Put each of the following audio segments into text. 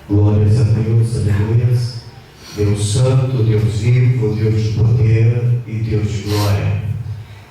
Glórias a Deus, aleluias. Deus santo, Deus vivo, Deus de poder e Deus de glória.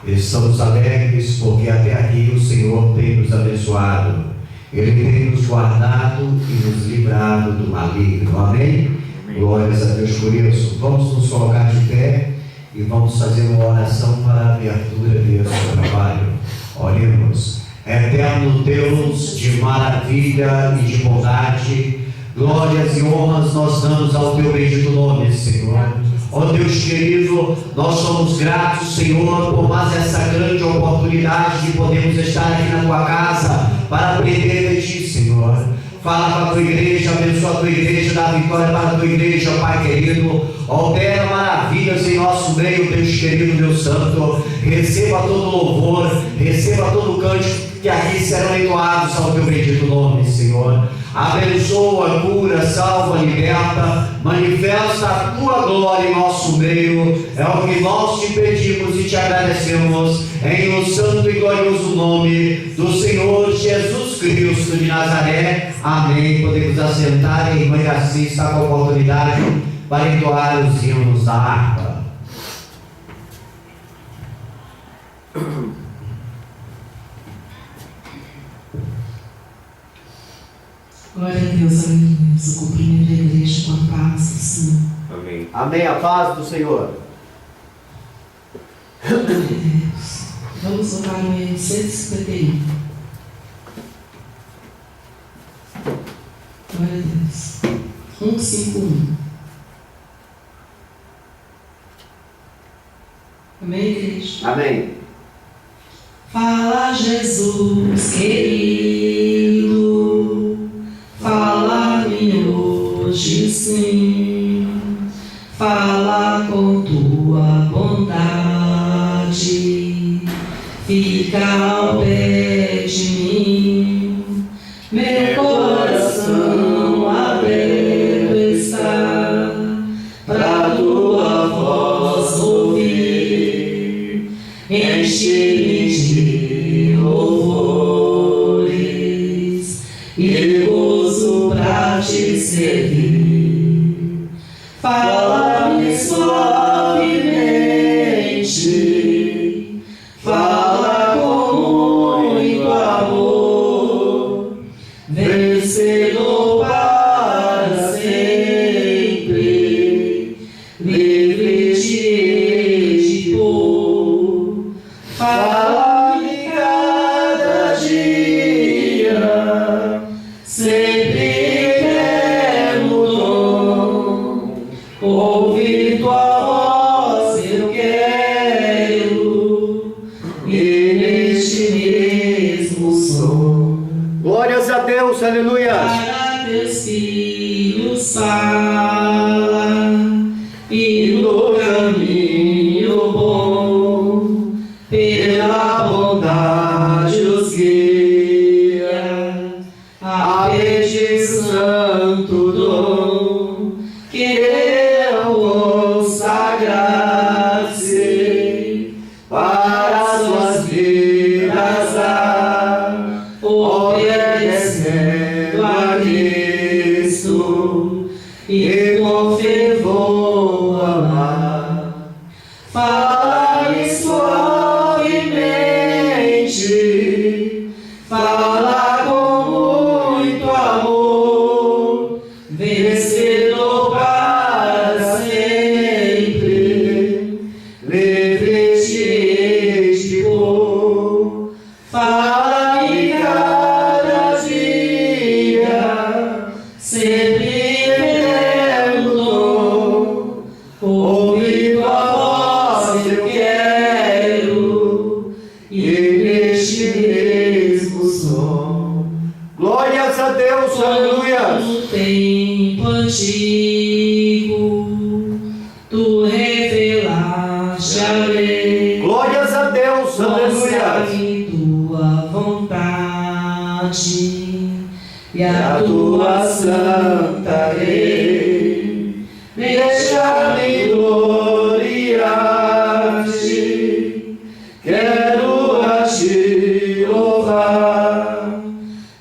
Estamos alegres porque até aqui o Senhor tem nos abençoado. Ele tem nos guardado e nos livrado do maligno. Amém? Glórias a Deus por isso. Vamos nos colocar de pé e vamos fazer uma oração para a abertura desse trabalho. Oremos. Eterno Deus de maravilha e de bondade, glórias e honras nós damos ao teu bendito nome, Senhor. Ó Deus querido, nós somos gratos, Senhor, por mais essa grande oportunidade de podermos estar aqui na tua casa para aprender de ti, Senhor. Fala para a tua igreja, abençoa a tua igreja, dá vitória para a tua igreja, Pai querido. Opera maravilhas em nosso meio, Deus querido, Deus santo. Receba todo louvor, receba todo cântico que aqui serão entoados ao teu bendito nome, Senhor. Abençoa, cura, salva, liberta, manifesta a tua glória em nosso meio. É o que nós te pedimos e te agradecemos, em o santo e glorioso nome do Senhor Jesus Cristo de Nazaré. Amém. Podemos assentar, e irmã assim está com a oportunidade para entoar os hinos da harpa. Glória a Deus, aleluia. O cumprimento da igreja com a paz do Senhor. Amém. Amém. A paz do Senhor. Glória a Deus. Vamos orar no hino 151. Glória a Deus. 151. Amém, igreja? Amém. Fala, Jesus querido, fala-me hoje sim, fala com tua bondade, fica ao pé de mim, meu coração aberto está, pra tua voz ouvir, enche-me de louvores e gozo pra te servir. Fala-me suavemente, fala com muito amor, vencedor para sempre, livre de expor. Fala-me cada dia, sempre quero dom, ouvir tua voz eu quero, e neste mesmo som. Glórias a Deus, aleluia. Para teus filhos fala, e no caminho bom, pela bondade os guia, a pedir santo dom, que eu consagrar-se para as suas vidas dar, obedecendo a Cristo e com fervor amar. Fala-me suavemente, fala com muito amor, vencedor para sempre, livre de Glórias a Deus, aleluia. Tua vontade e a tua santa lei, deixa-me gloriar-te, quero a te louvar,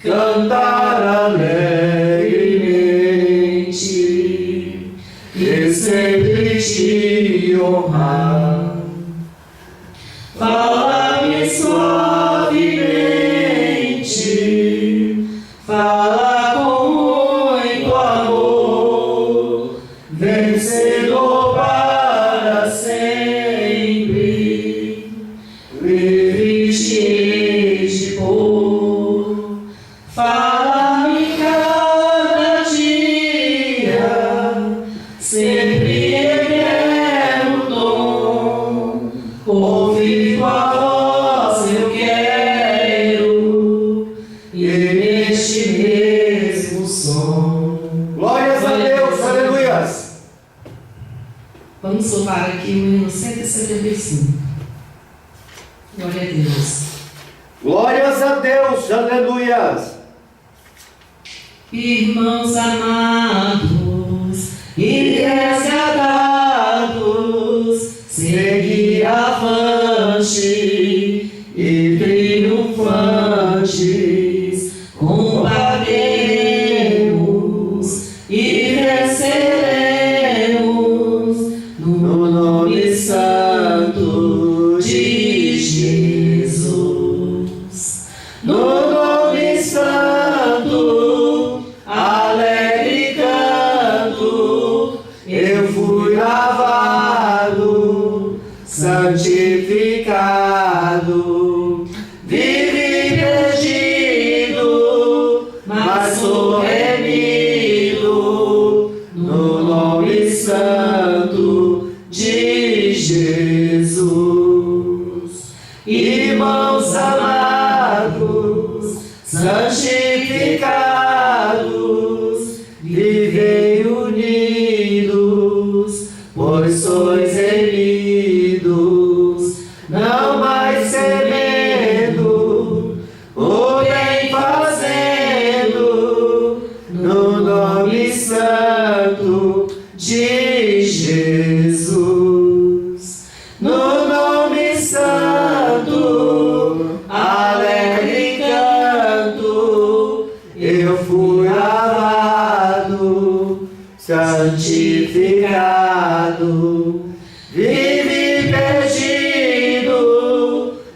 cantar alegremente e sempre te honrar. Fala-me suavemente, fala com muito amor, vencedor para sempre, livre te hei de pôr. Fala-me cada dia, sempre eterno dom, ouvir tua voz eu quero, e neste mesmo som. Glórias a Deus, aleluias. Vamos louvar aqui o hino 175. Glória a Deus. Glórias a Deus, aleluias. Irmãos amados e resgatados, seguir avante e triunfantes, combateremos e venceremos no nome santo de Jesus. No nome santo, alegre canto, eu fui lavado, santificado, vivi perdido, mas sou remido, no nome santo de Jesus. Irmãos amados, santificados, vivei unidos, pois sois remidos, não mais temendo, o bem fazendo, no nome santo de Jesus. No nome santo, alegre canto, eu fui lavado, santificado, vivi perdido,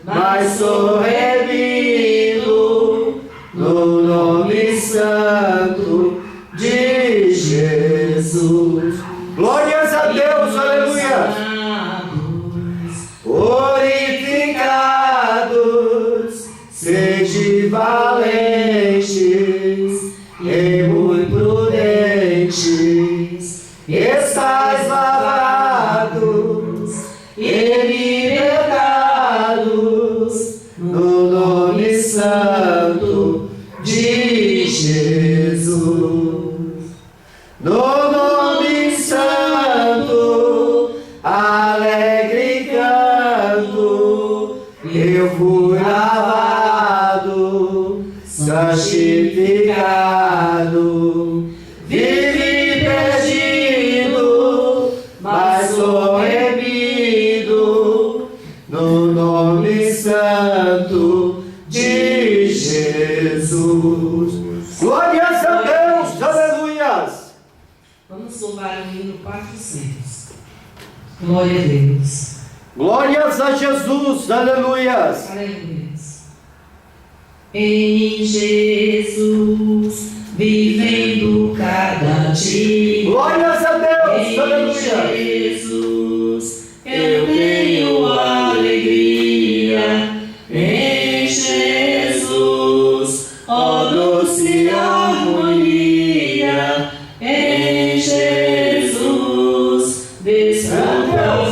mas sou remido, no nome santo de Jesus. Glórias a Deus, aleluia. Purificados, sede valentes e muito prudentes, estais lavados e libertados, no nome santo de Jesus. No nome santo, alegre canto, eu fui lavado, santificado, vivi perdido, mas sou remido, no nome santo de Jesus. Glórias a Deus, aleluias. Vamos louvar o hino 400. Glória a Deus. Glórias a Jesus, aleluias. Aleluia. Em Jesus, vivendo cada dia. Glórias a Deus, Em aleluia. Jesus, eu tenho alegria. Em Jesus, ó doce harmonia. Em Jesus, desculpa o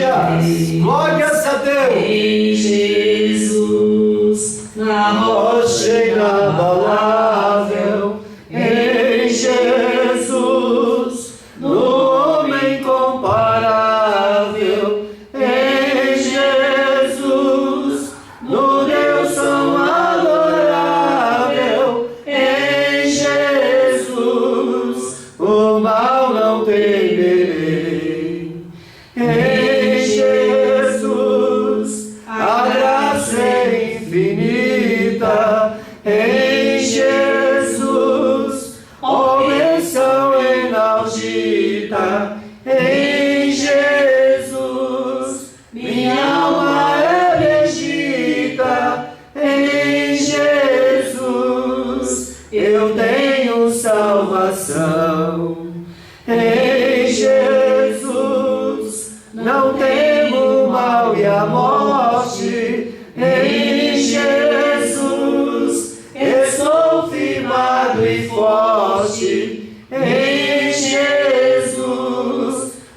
Aleluia. Glórias a Deus. Em Jesus, na rocha inabalável. Em Jesus, no homem incomparável. Em a morte. Em Jesus estou firmado e forte. Em Jesus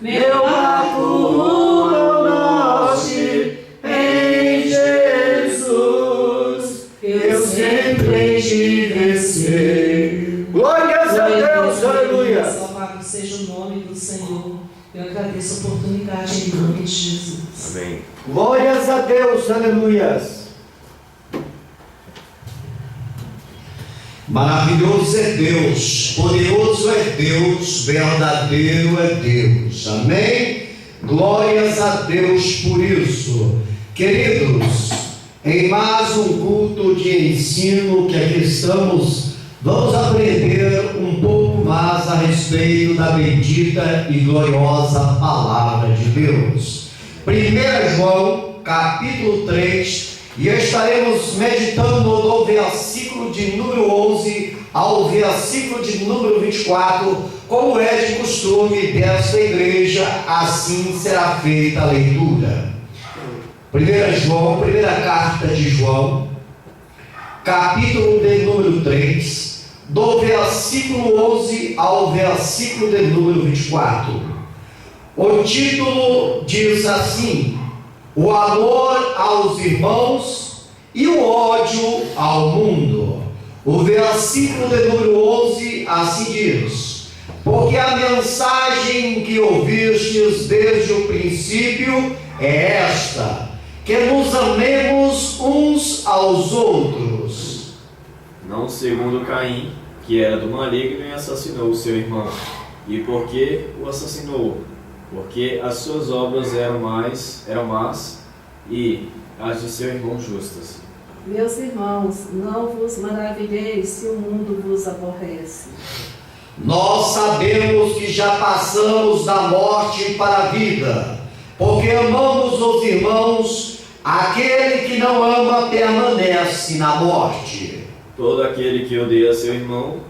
meu barco rumo ao norte. Em Jesus eu sempre hei de vencer. Glórias a Deus, aleluia. Louvado seja o nome do Senhor. Eu agradeço a oportunidade em nome de Jesus. Amém. Glórias a Deus, aleluias. Maravilhoso é Deus, poderoso é Deus, verdadeiro é Deus. Amém? Glórias a Deus por isso. Queridos, em mais um culto de ensino que aqui estamos, vamos aprender um pouco mais a respeito da bendita e gloriosa Palavra de Deus. 1 João, capítulo 3, e estaremos meditando do versículo de número 11 ao versículo de número 24, como é de costume desta igreja, assim será feita a leitura. 1 João, primeira carta de João, capítulo de número 3, do versículo 11 ao versículo de número 24. O título diz assim: o amor aos irmãos e o ódio ao mundo. O versículo de número 11 assim diz: porque a mensagem que ouvistes desde o princípio é esta, que nos amemos uns aos outros. Não segundo Caim, que era do maligno e assassinou o seu irmão. E por que o assassinou? Porque as suas obras eram más e as de seu irmão justas. Meus irmãos, não vos maravilheis se o mundo vos aborrece. Nós sabemos que já passamos da morte para a vida, porque amamos os irmãos. Aquele que não ama permanece na morte. Todo aquele que odeia seu irmão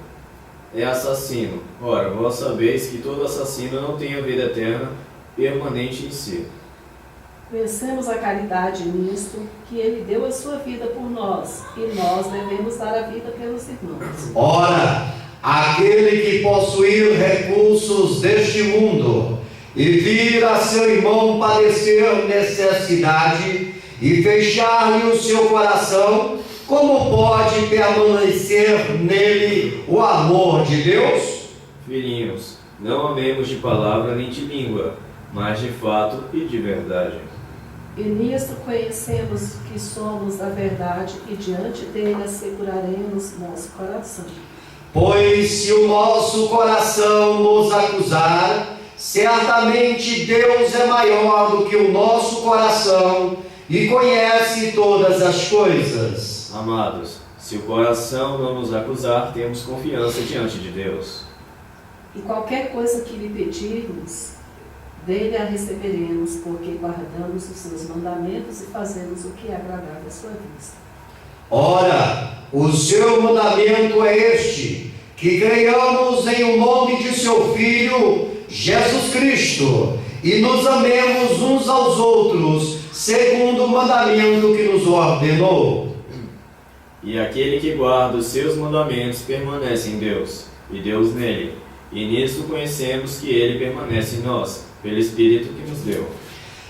é assassino. Ora, vós sabeis que todo assassino não tem a vida eterna permanente em si. Vencemos a caridade nisto, que ele deu a sua vida por nós, e nós devemos dar a vida pelos irmãos. Ora, aquele que possuir recursos deste mundo e vir a seu irmão padecer necessidade e fechar-lhe o seu coração, como pode permanecer nele o amor de Deus? Filhinhos, não amemos de palavra nem de língua, mas de fato e de verdade. E nisto conhecemos que somos da verdade, e diante dele asseguraremos nosso coração. Pois se o nosso coração nos acusar, certamente Deus é maior do que o nosso coração e conhece todas as coisas. Amados, se o coração não nos acusar, temos confiança diante de Deus. E qualquer coisa que lhe pedirmos, dele a receberemos, porque guardamos os seus mandamentos e fazemos o que é agradável à sua vista. Ora, o seu mandamento é este, que creiamos em o nome de seu Filho, Jesus Cristo, e nos amemos uns aos outros, segundo o mandamento que nos ordenou. E aquele que guarda os seus mandamentos permanece em Deus, e Deus nele. E nisso conhecemos que ele permanece em nós, pelo Espírito que nos deu.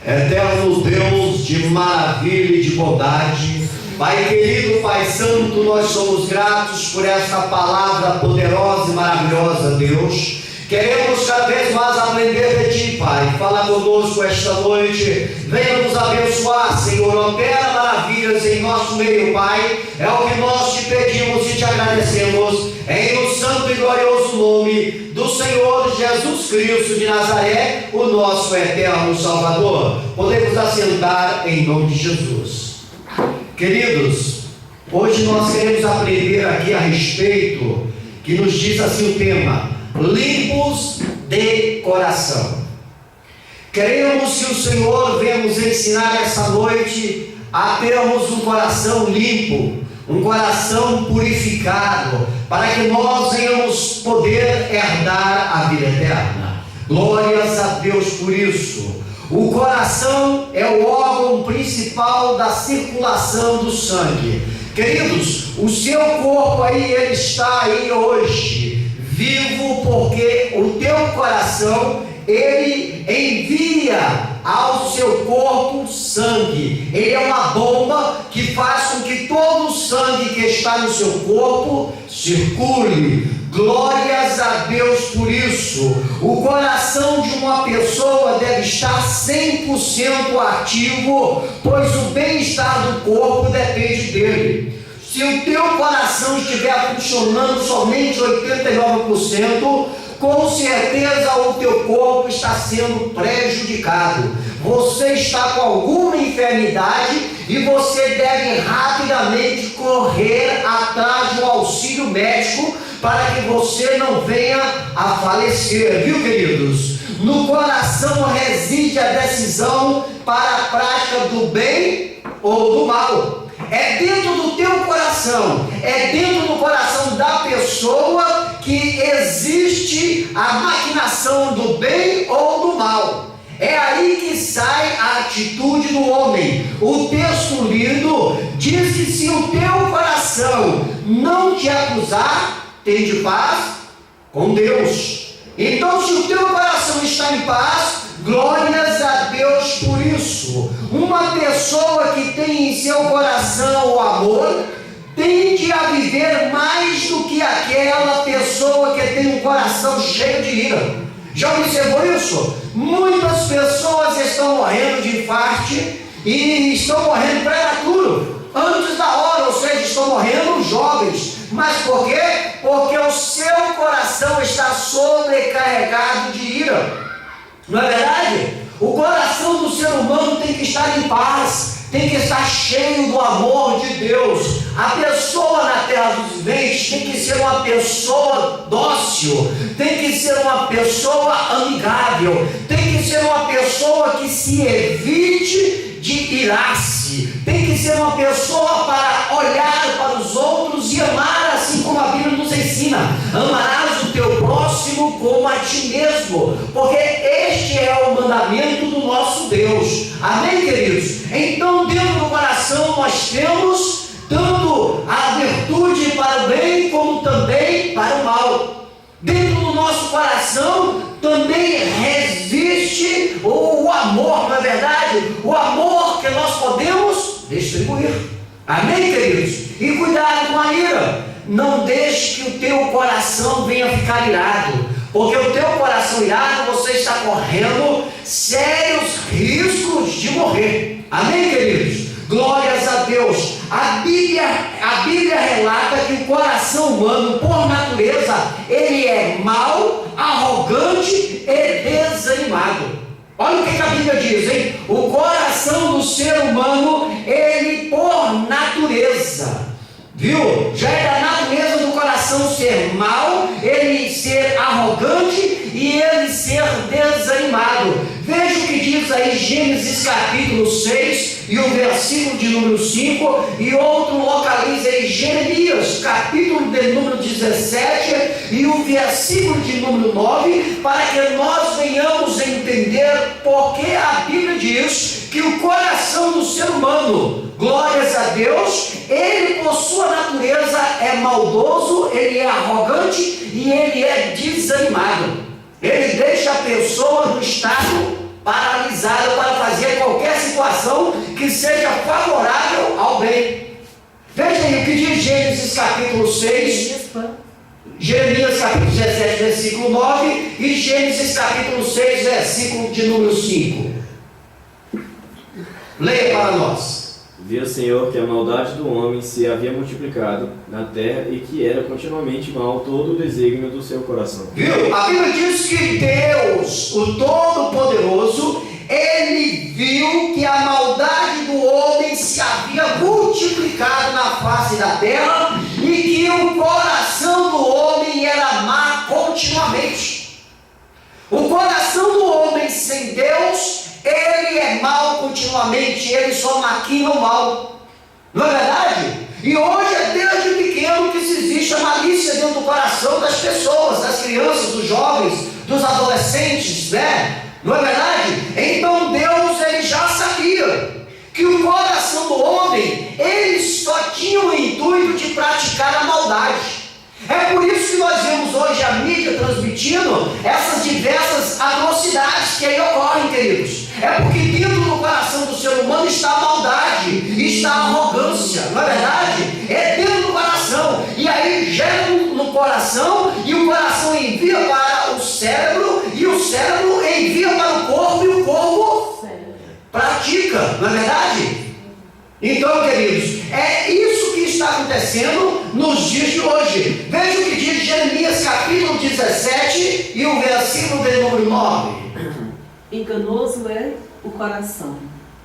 Eterno Deus de maravilha e de bondade, Pai querido, Pai santo, nós somos gratos por essa palavra poderosa e maravilhosa, Deus. Queremos cada vez mais aprender de Ti, Pai. Fala conosco esta noite. Venha nos abençoar, Senhor. Opera maravilhas em nosso meio, Pai. É o que nós te pedimos e te agradecemos. Em o santo e glorioso nome do Senhor Jesus Cristo de Nazaré, o nosso eterno Salvador. Podemos assentar em nome de Jesus. Queridos, hoje nós queremos aprender aqui a respeito, que nos diz assim o tema: limpos de coração. Queremos que o Senhor venha nos ensinar essa noite a termos um coração limpo, um coração purificado, para que nós venhamos poder herdar a vida eterna. Glórias a Deus por isso. O coração é o órgão principal da circulação do sangue. Queridos, o seu corpo aí, ele está aí hoje, vivo, porque o teu coração, ele envia ao seu corpo sangue. Ele é uma bomba que faz com que todo o sangue que está no seu corpo circule. Glórias a Deus por isso. O coração de uma pessoa deve estar 100% ativo, pois o bem-estar do corpo depende dele. Se o teu coração estiver funcionando somente 89%, com certeza o teu corpo está sendo prejudicado. Você está com alguma enfermidade e você deve rapidamente correr atrás do auxílio médico para que você não venha a falecer, viu, queridos? No coração reside a decisão para a prática do bem ou do mal. É dentro do teu coração, é dentro do coração da pessoa que existe a maquinação do bem ou do mal. É aí que sai a atitude do homem. O texto lido diz que se o teu coração não te acusar, tem de paz com Deus. Então, se o teu coração está em paz, glórias a Deus por isso. Uma pessoa que tem em seu coração o amor tende a viver mais do que aquela pessoa que tem um coração cheio de ira. Já observou isso? Muitas pessoas estão morrendo de infarto e estão morrendo prematuro, antes da hora, ou seja, estão morrendo jovens. Mas por quê? Porque o seu coração está sobrecarregado de ira. Não é verdade? O coração do ser humano tem que estar em paz, tem que estar cheio do amor de Deus. A pessoa na terra dos viventes tem que ser uma pessoa dócil, tem que ser uma pessoa amigável, tem que ser uma pessoa que se evite de irar-se, tem que ser uma pessoa para olhar para os outros e amar assim como a Bíblia nos ensina. Amarás o teu próximo como a ti mesmo, porque este é o mandamento do nosso Deus. Amém, queridos? Então, dentro do coração nós temos tanto a virtude para o bem como também para o mal. Dentro do nosso coração também resiste o amor, não é verdade? O amor que nós podemos distribuir. Amém, queridos? E cuidado com a ira. Não deixe que o teu coração venha ficar irado, porque o teu coração irado, você está correndo sérios riscos de morrer. Amém, queridos? Glórias a Deus. A Bíblia relata que o coração humano, por natureza, ele é mau, arrogante e desanimado. Olha o que a Bíblia diz, hein? O coração do ser humano, ele por natureza, viu? Já é da natureza do coração ser mau, ele ser arrogante e ele ser desanimado. Veja o que diz aí Gênesis capítulo 6 e o versículo de número 5, e outro localiza aí Jeremias capítulo de número 17 e o versículo de número 9, para que nós venhamos entender porque a Bíblia diz que o coração do ser humano, glórias a Deus, ele por sua natureza é maldoso, ele é arrogante e ele é desanimado. Ele deixa a pessoa no estado paralisado para fazer qualquer situação que seja favorável ao bem. Veja aí o que diz Gênesis capítulo 6, Jeremias capítulo 17, versículo 9 e Gênesis capítulo 6, versículo de número 5. Leia para nós. Viu o Senhor que a maldade do homem se havia multiplicado na terra e que era continuamente mal todo o desígnio do seu coração. Viu? A Bíblia diz que Deus, o Todo-Poderoso, ele viu que a maldade do homem se havia multiplicado na face da terra e que o coração do homem era má continuamente. O coração do homem sem Deus, ele é mau continuamente, ele só maquina o mal. Não é verdade? E hoje é desde pequeno que existe a malícia dentro do coração das pessoas, das crianças, dos jovens, dos adolescentes, né? Não é verdade? Então Deus, ele já sabia que o coração do homem, ele só tinha o intuito de praticar a maldade. É por isso que nós vemos hoje a mídia transmitindo essas diversas atrocidades que aí ocorrem, queridos. É porque dentro do coração do ser humano está a maldade, está a arrogância, não é verdade? É dentro do coração, e aí gera no coração, e o coração envia para o cérebro, e o cérebro envia para o corpo, e o corpo pratica, não é verdade? Então, queridos, é isso que está acontecendo nos dias de hoje. Veja o que diz Jeremias capítulo 17 e o versículo de número 9. Enganoso é o coração,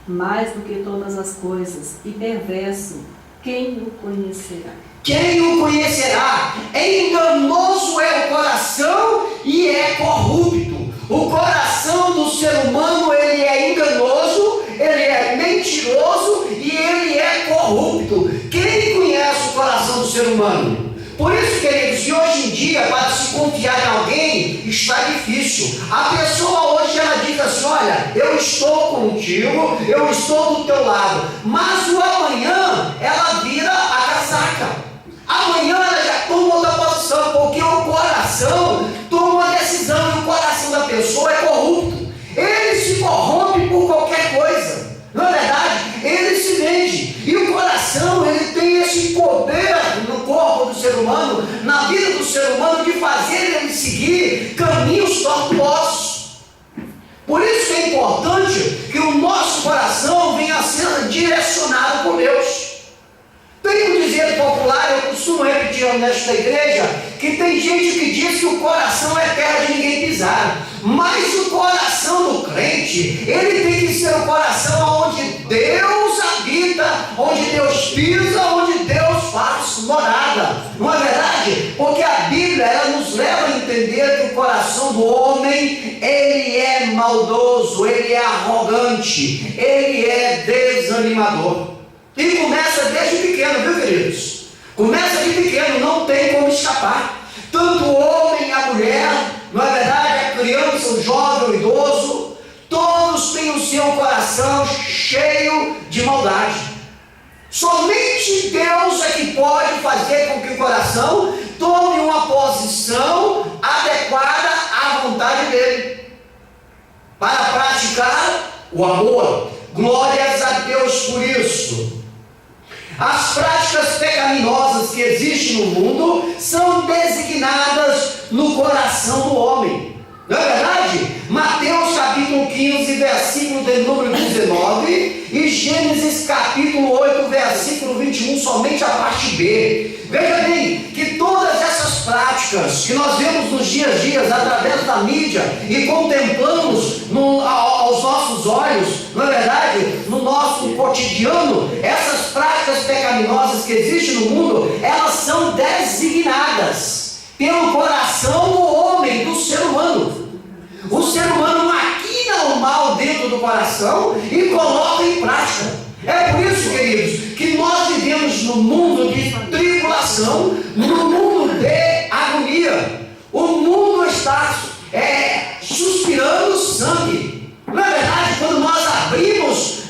mais do que todas as coisas, e perverso, quem o conhecerá? Quem o conhecerá? Enganoso é o coração e é corrupto. O coração do ser humano, ele é enganoso, ele é mentiroso e ele é corrupto. Quem conhece o coração do ser humano? Por isso, queridos, que hoje em dia, para se confiar em alguém, está difícil. A pessoa hoje, ela diz assim: olha, eu estou contigo, eu estou do teu lado, mas o amanhã, ela vira a casaca. Amanhã ela já toma outra posição, porque o coração toma uma decisão, e o coração da pessoa é corrupto. Ele se corrompe por qualquer coisa, não é verdade? Ele se vende, e o coração, ele tem esse poder no corpo do ser humano, na vida do ser humano, de fazer ele seguir caminhos tortuosos. Por isso que é importante que o nosso coração venha a ser direcionado por Deus. Tem um dizer popular, eu costumo repetir nesta igreja, que tem gente que diz que o coração é terra de ninguém pisar. Mas o coração do crente, ele tem que ser o coração onde Deus habita, onde Deus pisa, onde Deus faz morada. Não é verdade? Porque a Bíblia, ela nos leva a entender que o coração do homem, ele é maldoso, ele é arrogante, ele é desanimador. E começa desde pequeno, viu, queridos? Começa de pequeno, não tem como escapar. Tanto o homem, a mulher, não é verdade? A criança, o jovem, o idoso, todos têm o seu coração cheio de maldade. Somente Deus é que pode fazer com que o coração tome uma posição adequada à vontade dele, para praticar o amor. Glórias a Deus por isso. As práticas pecaminosas que existem no mundo são designadas no coração do homem, não é verdade? Mateus capítulo 15, versículo de número 19, e Gênesis capítulo 8, versículo 21, somente a parte B. Veja bem, que todas essas práticas que nós vemos nos dias a dias, através da mídia, e contemplamos aos nossos olhos, não é verdade? No nosso cotidiano, essas práticas pecaminosas que existem no mundo, elas são designadas pelo coração do homem, do ser humano. O ser humano maquina o mal dentro do coração e coloca em prática. É por isso, queridos, que nós vivemos no mundo de tribulação, no mundo de agonia. O mundo está suspirando sangue. Não é verdade? Quando nós abrimos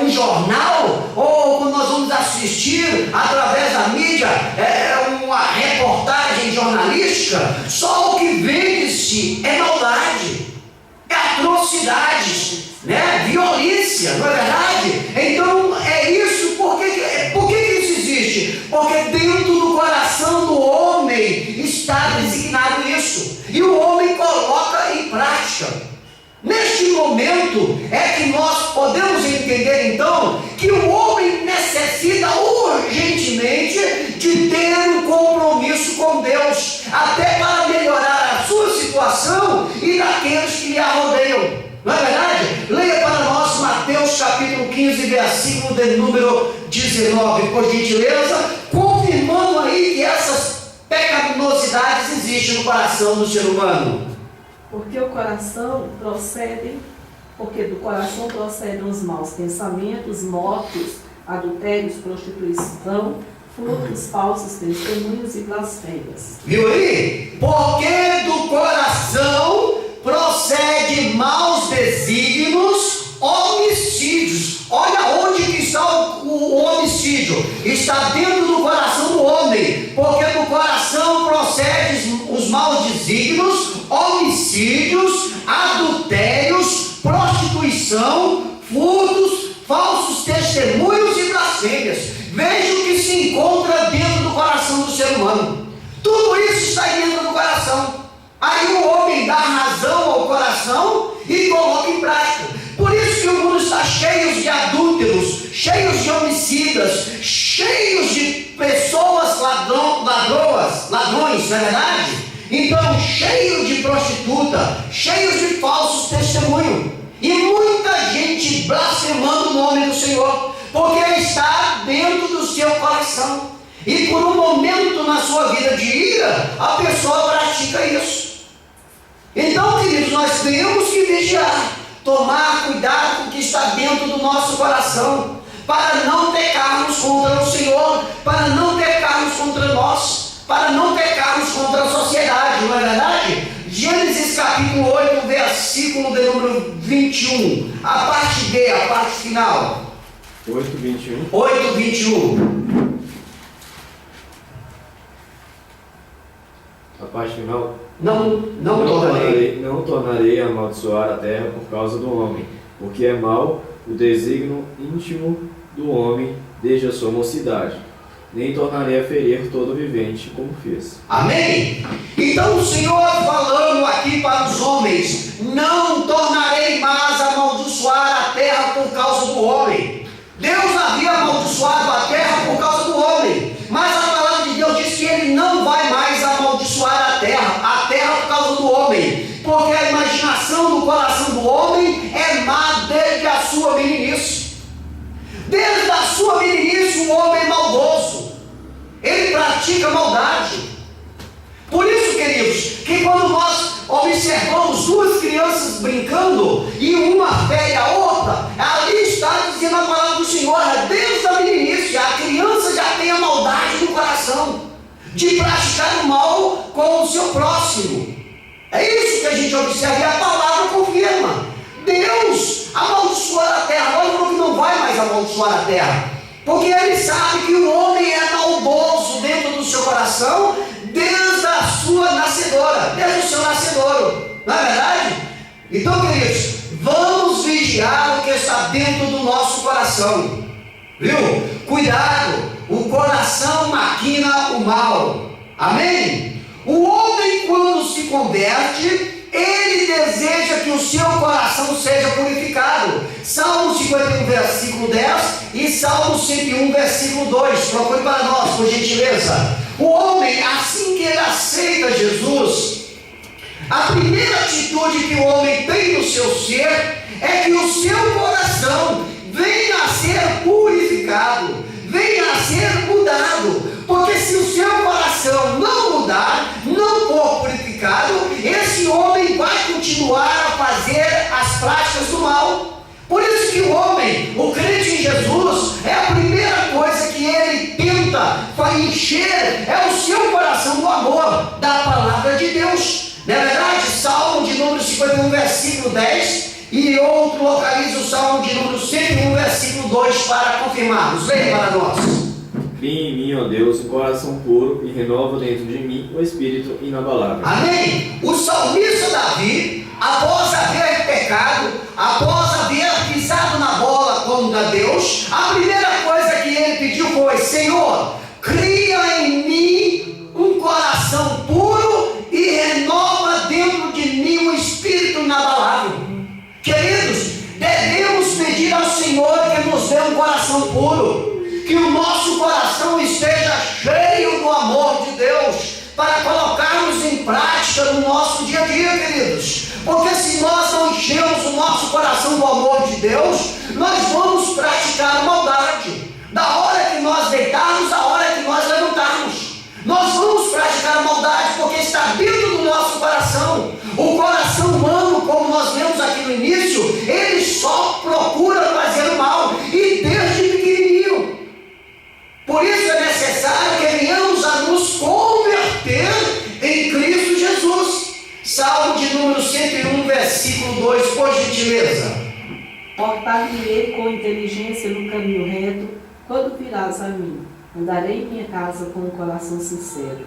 um jornal, ou quando nós vamos assistir através da mídia uma reportagem jornalística, só o que vende-se é maldade, é atrocidade, violência, não é verdade? Então é isso. Por que isso existe? Porque dentro do coração do homem está designado isso, e o homem coloca em prática. Neste momento é que nós podemos entender então que o homem necessita urgentemente de ter um compromisso com Deus, até para melhorar a sua situação e daqueles que lhe rodeiam. Não é verdade? Leia para nós Mateus capítulo 15, versículo de número 19, por gentileza, confirmando aí que essas pecaminosidades existem no coração do ser humano. Porque do coração procedem os maus pensamentos, mortes, adultérios, prostituição, furtos, falsos testemunhos e blasfêmias. Viu aí? Porque do coração procede maus desígnios, homicídios. Olha homicídio está dentro do coração do homem, porque do coração procedem os maus desígnios, homicídios, adultérios, prostituição, furtos, falsos testemunhos e blasfêmias. Veja o que se encontra dentro do coração do ser humano. Tudo isso está dentro do coração. Aí o homem dá razão ao coração e coloca em prática. Por isso que o mundo está cheio de adúlteros, cheios de homicidas, cheios de pessoas ladrões, não é verdade? Então, cheio de prostituta, cheios de falsos testemunhos. E muita gente blasfemando o nome do Senhor, porque está dentro do seu coração. E por um momento na sua vida de ira, a pessoa pratica isso. Então, queridos, nós temos que vigiar, tomar cuidado com o que está dentro do nosso coração, para não pecarmos contra o Senhor, para não pecarmos contra nós, para não pecarmos contra a sociedade, não é verdade? Gênesis capítulo 8, versículo de número 21, a parte D, a parte final. 8:21. 8:21. A parte final. Não tornarei a amaldiçoar a terra por causa do homem, porque é mau o desígnio íntimo do homem desde a sua mocidade. Nem tornarei a ferir todo vivente como fez. Amém? Então o Senhor falando aqui para os homens: não tornarei mais a amaldiçoar a terra por causa do homem. Deus havia amaldiçoado a terra por causa do homem, mas a palavra de Deus diz que Ele não vai mais amaldiçoar a terra por causa do homem, porque a imaginação do coração do homem é má desde a sua meninice. Desde a sua meninice o homem é maldoso, ele pratica maldade. Por isso, queridos, que quando nós observamos duas crianças brincando e uma fere a outra, ali está dizendo a palavra do Senhor, desde a meninice a criança já tem a maldade no coração de praticar o mal com o seu próximo. É isso que a gente observa e a palavra confirma. Deus amaldiçoou a terra. Agora falou que não vai mais amaldiçoar a terra, porque Ele sabe que o homem é maldoso dentro do seu coração desde a sua nascedora, desde o seu nascedouro, não é verdade? Então, queridos, vamos vigiar o que está dentro do nosso coração, viu? Cuidado, o coração maquina o mal, amém? O homem, quando se converte, ele deseja que o seu coração seja purificado. Salmo 51, versículo 10 e Salmo 101, versículo 2. Procure para nós, por gentileza. O homem, assim que ele aceita Jesus, a primeira atitude que o homem tem no seu ser é que o seu coração venha a ser purificado, venha a ser mudado. Porque se o seu coração não mudar, não for purificado, esse homem vai continuar a fazer as práticas do mal. Por isso que o homem, o crente em Jesus, é a primeira coisa que ele tenta encher, é o seu coração do amor da palavra de Deus. Não é verdade? Salmo de número 51, versículo 10, e outro localiza o Salmo de número 101, versículo 2 para confirmarmos. Leia para nós. Cria em mim, ó Deus, um coração puro e renova dentro de mim o espírito inabalável. Amém? O salmista Davi, após haver pecado, após haver pisado na bola contra Deus, a primeira coisa que ele pediu foi: Senhor, cria em mim um coração puro e renova dentro de mim um espírito inabalável. Queridos, devemos pedir ao Senhor que nos dê um coração puro, que o nosso coração esteja cheio do amor de Deus, para colocarmos em prática no nosso dia a dia, queridos. Porque se nós não enchermos o nosso coração do amor de Deus, nós vamos praticar maldade. Da hora que nós deitarmos, à hora que nós levantarmos, nós vamos praticar maldade, porque está dentro do nosso coração. O coração humano, como nós vemos aqui no início, ele só procura fazer o mal, e desde pequenininho. Por isso é necessário que venhamos a nos converter em Cristo Jesus. Salmo de número 101, versículo 2, por gentileza. Portar-me-ei com inteligência no caminho reto, Quando virás a mim, andarei em minha casa com um coração sincero.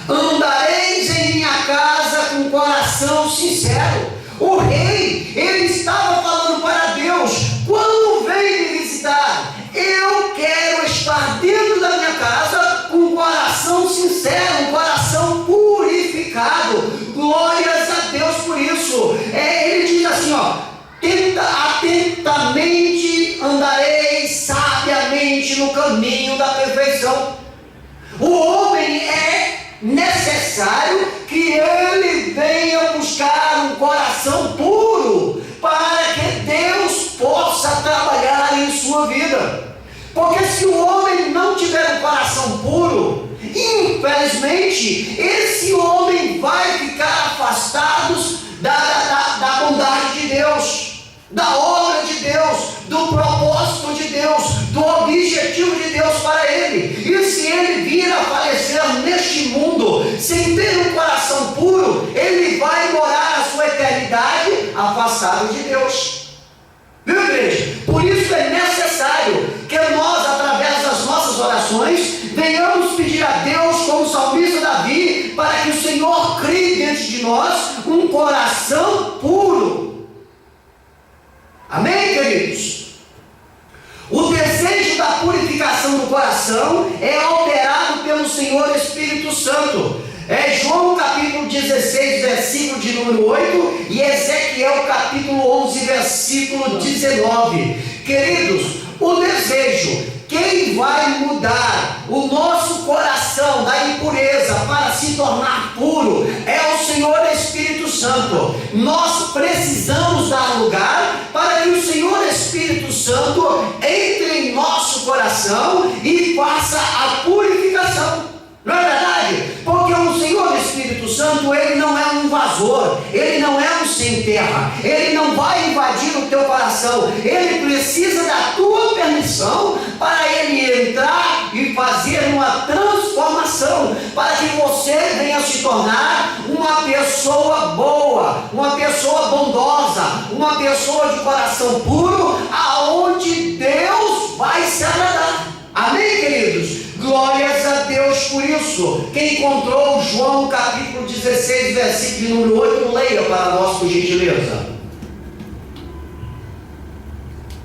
Andareis em minha casa com um coração sincero. O rei, ele estava falando para Deus: quando vem me visitar, eu quero estar dentro da minha casa com um coração sincero, um coração purificado. Glórias a Deus por isso. Ele diz assim, atentamente andarei sabiamente no caminho da perfeição. O homem é necessário que ele venha buscar um coração puro para que Deus possa trabalhar em sua vida. Porque se o homem não tiver um coração puro, infelizmente esse homem vai ficar afastado da bondade de Deus, da obra de Deus, do propósito de Deus, do objetivo de Deus para ele. E se ele vir a falecer neste mundo sem ter um coração puro, ele vai morar a sua eternidade afastado de Deus. Viu, igreja? Por isso é necessário que nós, através das nossas orações, venhamos pedir a Deus, como o salmista Davi, para que o Senhor crie dentro de nós um coração puro. Amém, queridos? O desejo da purificação do coração é alterado pelo Senhor Espírito Santo. É João capítulo 16, versículo de número 8, e Ezequiel capítulo 11, versículo 19. Queridos, o desejo, quem vai mudar o nosso coração da impureza para se tornar puro é o Senhor Espírito Santo. Nós precisamos dar lugar para que o Senhor Espírito Santo entre em nosso coração e faça a purificação. Não é verdade? Porque o Senhor Espírito Santo, ele não é um invasor, ele não é um sem terra, ele não vai invadir o teu coração, ele precisa da tua permissão para ele entrar e fazer uma transformação, para que você venha se tornar uma pessoa boa, uma pessoa bondosa, uma pessoa de coração puro, aonde Deus vai se agradar. Amém, queridos? Glórias a Deus por isso. Quem encontrou João capítulo 16, versículo número 8, leia para nós, por gentileza.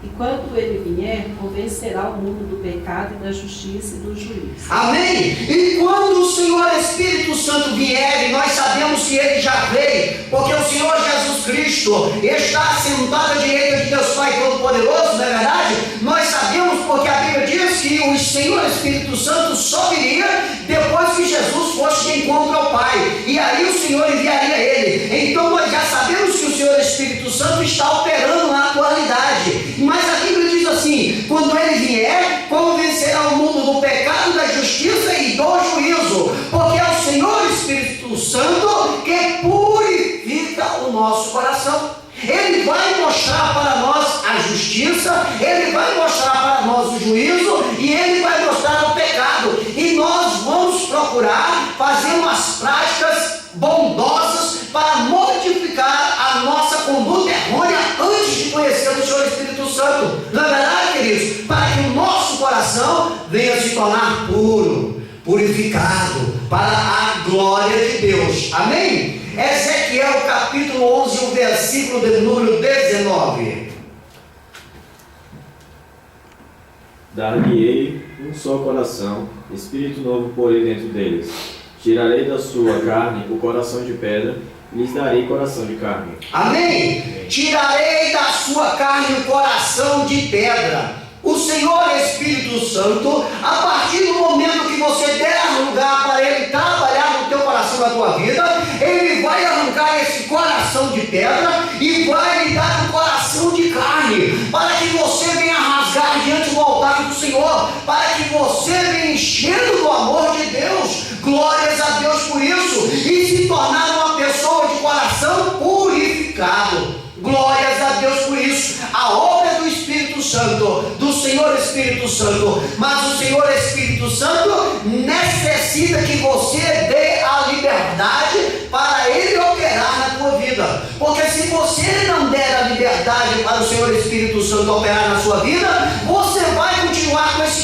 E quando ele vier, convencerá o mundo do pecado e da justiça e do juízo. Amém? E quando o Senhor Espírito Santo vier, e nós sabemos que ele já veio, porque o Senhor Jesus Cristo está sentado à direita de Deus Pai Todo-Poderoso, não é verdade? Nós sabemos porque a Bíblia diz que o Senhor Espírito Santo só viria depois que Jesus fosse de encontro ao Pai, e aí o Senhor enviaria ele. Então nós já sabemos que o Senhor Espírito Santo está operando na atualidade, mas a Bíblia diz assim: quando ele vier, convencerá o mundo do pecado, da justiça e do juízo, porque é o Senhor Espírito Santo que purifica o nosso coração. Ele vai mostrar para nós a justiça, ele vai mostrar para nós o juízo e ele vai mostrar o pecado, e nós vamos procurar fazer umas práticas bondosas para modificar a nossa conduta errônea antes de conhecer o Senhor Espírito Santo. Não é verdade, queridos? Para que o nosso coração venha se tornar puro, purificado para a glória de Deus. Amém? Ezequiel capítulo 11, o versículo de número 19. Dar-lhe-ei um só coração, espírito novo porei dentro deles. Tirarei da sua carne o coração de pedra, e lhes darei coração de carne. Amém? Tirarei da sua carne o coração de pedra. O Senhor Espírito Santo, a partir do momento que você der lugar para ele trabalhar no teu coração, na tua vida, ele vai arrancar esse coração de pedra e vai lhe dar um coração de carne, para que você venha rasgar diante do altar do Senhor, para que você venha enchendo do amor de Deus. Glórias a Deus por isso, e se tornar uma pessoa de coração purificado. Glórias a Deus por isso. A obra do Espírito Santo, do Senhor Espírito Santo, mas o Senhor Espírito Santo necessita que você dê a liberdade para ele operar na tua vida, porque se você não der a liberdade para o Senhor Espírito Santo operar na sua vida, você vai continuar com esse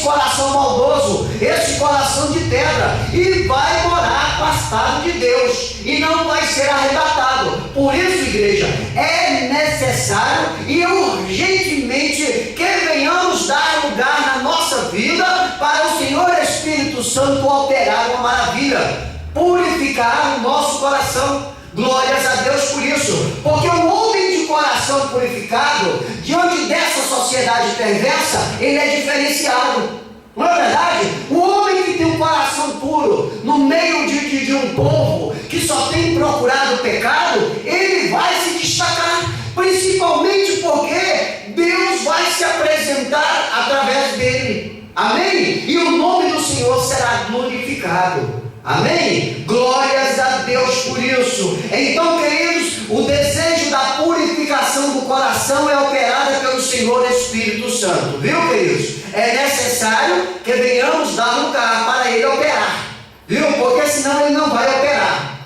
ele vai morar afastado de Deus e não vai ser arrebatado. Por isso, igreja, é necessário e urgentemente que venhamos dar lugar na nossa vida para o Senhor Espírito Santo operar uma maravilha, purificar o nosso coração. Glórias a Deus por isso, porque o homem de coração purificado, diante dessa sociedade perversa, ele é diferenciado. Não é verdade? O homem que tem um coração puro, no meio de um povo que só tem procurado o pecado, ele vai se destacar, principalmente porque Deus vai se apresentar através dele. Amém? E o nome do Senhor será glorificado. Amém? Glórias a Deus por isso. Então, queridos, o desejo da purificação do coração é operada pelo Senhor Espírito Santo. Viu, queridos? É necessário que venhamos dar lugar para ele operar. Viu? Porque senão ele não vai operar.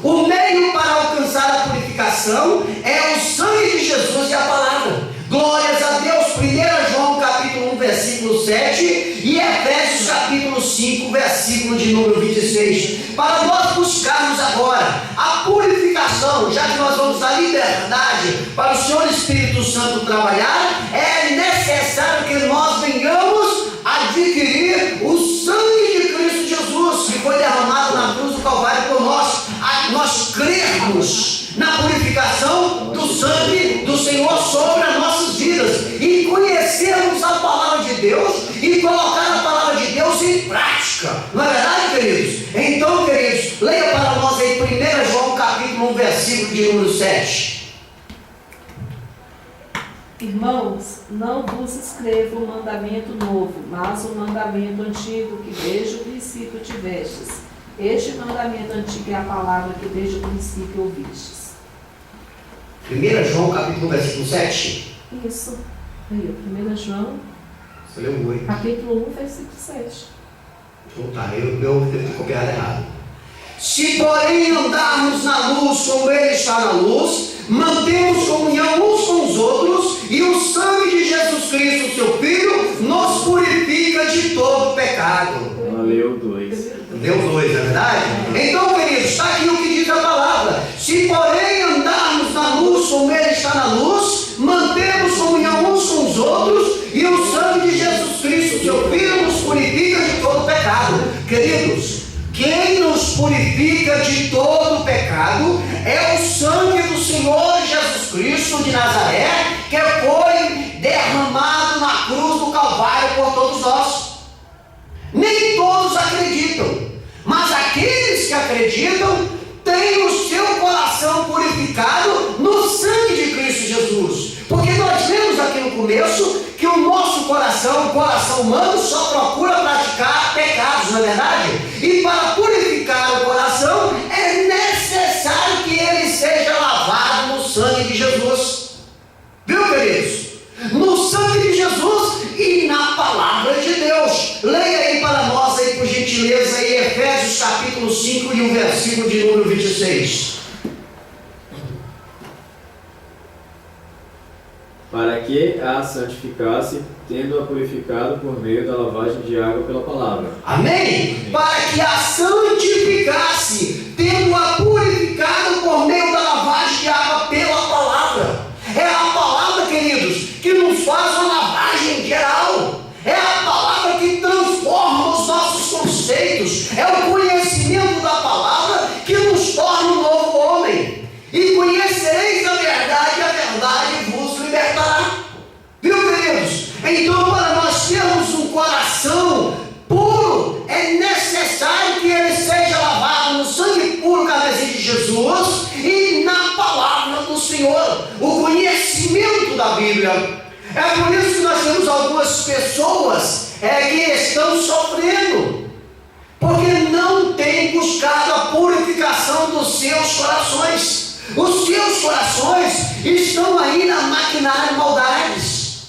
O meio para alcançar a purificação é o sangue de Jesus e a palavra. Glórias a Deus. 1 João capítulo 1, versículo 7 e Efésios capítulo 5, versículo de número 26. Para nós buscarmos agora a purificação, já que nós vamos dar liberdade para o Senhor Espírito Santo trabalhar, é necessário que nós venhamos adquirir o sangue de Cristo Jesus, que foi derramado na cruz do Calvário por nós. Nós crermos na purificação do sangue do Senhor sobre as nossas vidas e conhecermos a palavra de Deus e colocar a palavra de Deus em prática. Não é verdade, queridos? Então, queridos, leia para nós aí 1 João capítulo 1, versículo de número 7. Irmãos, não vos escrevo um mandamento novo, mas um mandamento antigo que desde o princípio tivestes. Este mandamento antigo é a palavra que desde o princípio ouvistes. 1 João capítulo 1, versículo 7. Isso. Aí, 1 João, Você leu o 8. capítulo 1, versículo 7. Então tá, eu devo ter copiado errado. Se porém andarmos na luz como ele está na luz, mantemos comunhão uns com os outros, e o sangue de Jesus Cristo, seu Filho, nos purifica de todo pecado. Valeu, 2. Deu 2, não é verdade? Então, queridos, está aqui o que diz a palavra. Se porém andarmos na luz como ele está na luz, mantemos comunhão uns com os outros, e o sangue de Jesus Cristo, seu Filho, nos purifica de todo pecado. Queridos, quem nos purifica de todo pecado é o sangue do Senhor Jesus Cristo de Nazaré, que foi derramado na cruz do Calvário por todos nós. Nem todos acreditam, mas aqueles que acreditam têm o seu coração purificado no sangue de Cristo Jesus. Porque nós vemos aqui no começo que o nosso coração, o coração humano, só procura praticar pecados, não é verdade? E para purificar o coração é necessário que ele seja lavado no sangue de Jesus. Viu, queridos? No sangue de Jesus e na palavra de Deus. Leia aí para nós aí, por gentileza, aí, Efésios capítulo 5 e o versículo de número 26. Para que a santificasse, tendo-a purificado por meio da lavagem de água pela palavra. Amém? Para que a santificasse, tendo-a purificado por meio da lavagem de água pela palavra. É a palavra, queridos, que nos faz uma lavagem geral. É a palavra que transforma os nossos conceitos. É o conhecimento da palavra que nos torna um novo homem. E conhecereis a verdade vos libertará. Viu, queridos? Então, para nós termos um coração puro, é necessário que ele seja lavado no sangue puro carmesim de Jesus e na palavra do Senhor, o conhecimento da Bíblia. É por isso que nós temos algumas pessoas que estão sofrendo, porque não têm buscado a purificação dos seus corações. Os seus corações estão aí na maquinária de maldades.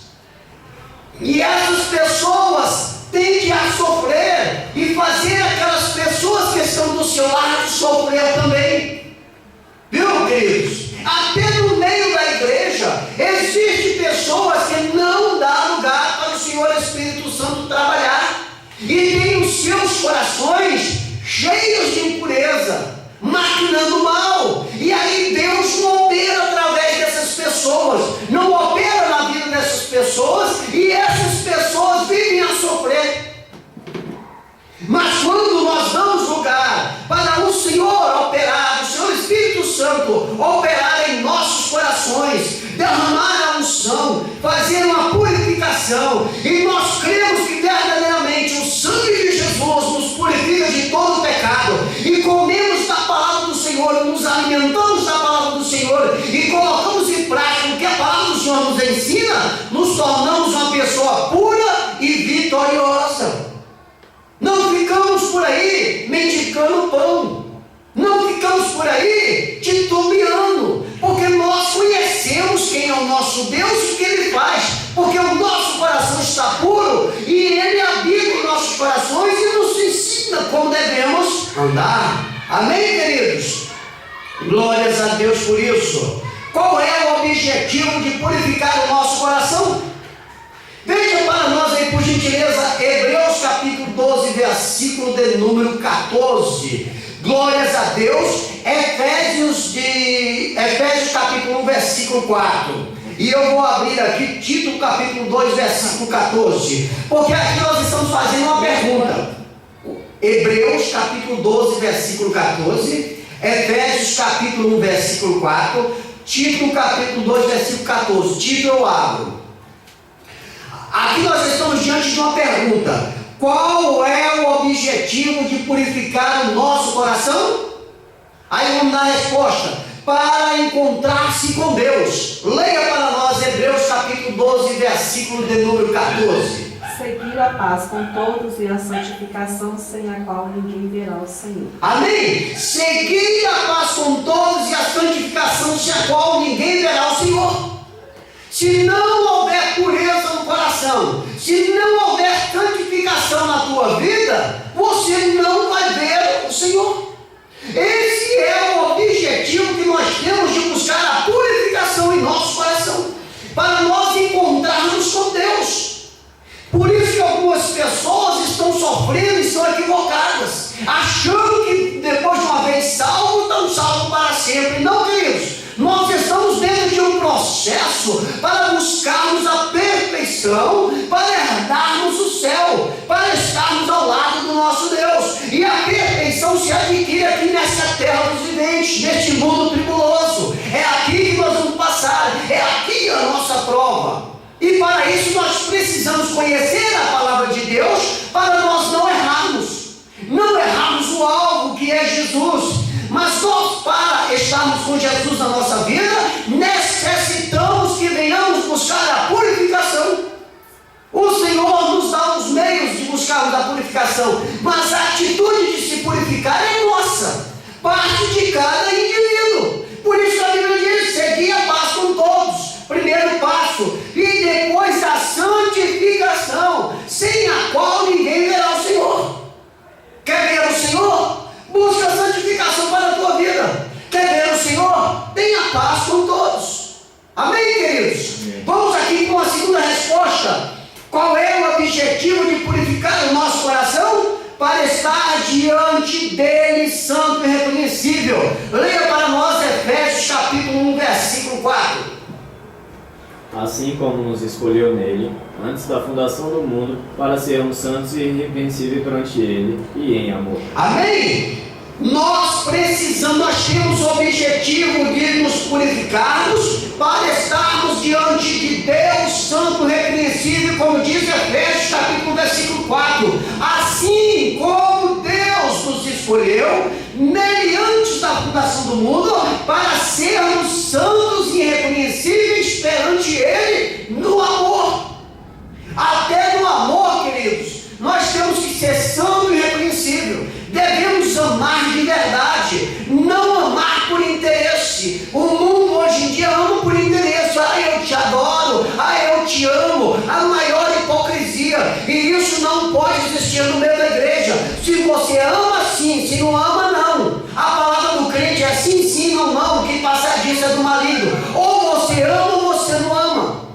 E essas pessoas tendem a sofrer e fazer aquelas pessoas que estão do seu lado sofrer também. Viu, queridos? Até no meio da igreja existem pessoas que não dão lugar para o Senhor Espírito Santo trabalhar. E tem os seus corações Santo operar em nossos corações, derramar a unção, fazer uma purificação, e nós cremos que verdadeiramente o sangue de Jesus nos purifica de todo pecado, e comemos da palavra do Senhor, nos alimentamos da palavra do Senhor e colocamos em prática o que a palavra do Senhor nos ensina, nos tornamos uma pessoa pura e vitoriosa. Não ficamos por aí mendicando pão, não ficamos por aí titubeando, porque nós conhecemos quem é o nosso Deus e o que Ele faz, porque o nosso coração está puro e Ele habita em nossos corações e nos ensina como devemos andar. Amém, queridos? Glórias a Deus por isso. Qual é o objetivo de purificar o nosso coração? Veja para nós aí, por gentileza, Hebreus capítulo 12, versículo de número 14. Glórias a Deus. Efésios capítulo 1, versículo 4. E eu vou abrir aqui Tito capítulo 2, versículo 14. Porque aqui nós estamos fazendo uma pergunta. Hebreus capítulo 12, versículo 14. Efésios capítulo 1, versículo 4. Tito capítulo 2, versículo 14. Tito eu abro. Aqui nós estamos diante de uma pergunta: qual é o objetivo de purificar o nosso coração? Aí vamos dar a resposta: para encontrar-se com Deus. Leia para nós Hebreus capítulo 12, versículo de número 14. Seguir a paz com todos e a santificação, sem a qual ninguém verá o Senhor. Amém? Seguir a paz com todos e a santificação, sem a qual ninguém verá o Senhor. Se não houver pureza no coração, se não houver santificação na tua vida, você não vai ver o Senhor. Esse é o objetivo que nós temos de buscar a purificação em nosso coração, para nós encontrarmos com Deus. Por isso que algumas pessoas estão sofrendo e são equivocadas, achando que depois de uma vez salvo, estão salvos para sempre. Não, queridos. Nós estamos dentro de um processo para buscarmos a perfeição, para herdarmos o céu, para estarmos ao lado do nosso Deus. E a perfeição se adquire aqui nessa terra dos viventes, neste mundo tribuloso. É aqui que nós vamos passar, é aqui a nossa prova. E para isso nós precisamos conhecer a palavra de Deus, para nós não errarmos o alvo que é Jesus. Mas nós, para estarmos com Jesus na nossa vida, necessitamos que venhamos buscar a purificação. O Senhor nos dá os meios de buscarmos a purificação, mas a atitude de se purificar é nossa, parte de cada indivíduo. Por isso a Bíblia diz: seguir a paz com todos, primeiro passo, e depois a santificação, sem a qual ninguém verá o Senhor. Quer ver o Senhor? Busca a santificação para a tua vida. Quer ver o Senhor? Tenha paz com todos. Amém, queridos? Amém. Vamos aqui com a segunda resposta. Qual é o objetivo de purificar o nosso coração? Para estar diante dele santo e irrepreensível. Leia para nós Efésios capítulo 1, versículo 4. Assim como nos escolheu nele, antes da fundação do mundo, para sermos santos e irrepreensíveis perante ele e em amor. Amém? Nós temos o objetivo de nos purificarmos para estarmos diante de Deus santo e irrepreensível, como diz Efésios capítulo versículo 4. Assim como Deus nos escolheu nele antes da fundação do mundo, para sermos santos e irrepreensíveis perante ele no amor. Até no amor, queridos, nós temos que ser santo e irrepreensível. Devemos amar de verdade, não amar por interesse. O mundo hoje em dia ama por interesse. Ah, eu te adoro, ah, eu te amo. A maior hipocrisia. E isso não pode existir no meio da igreja. Se você ama, sim. Se não ama, não. A palavra do crente é sim, sim, não, não. Que passa disso é do maligno. Ou você ama ou você não ama.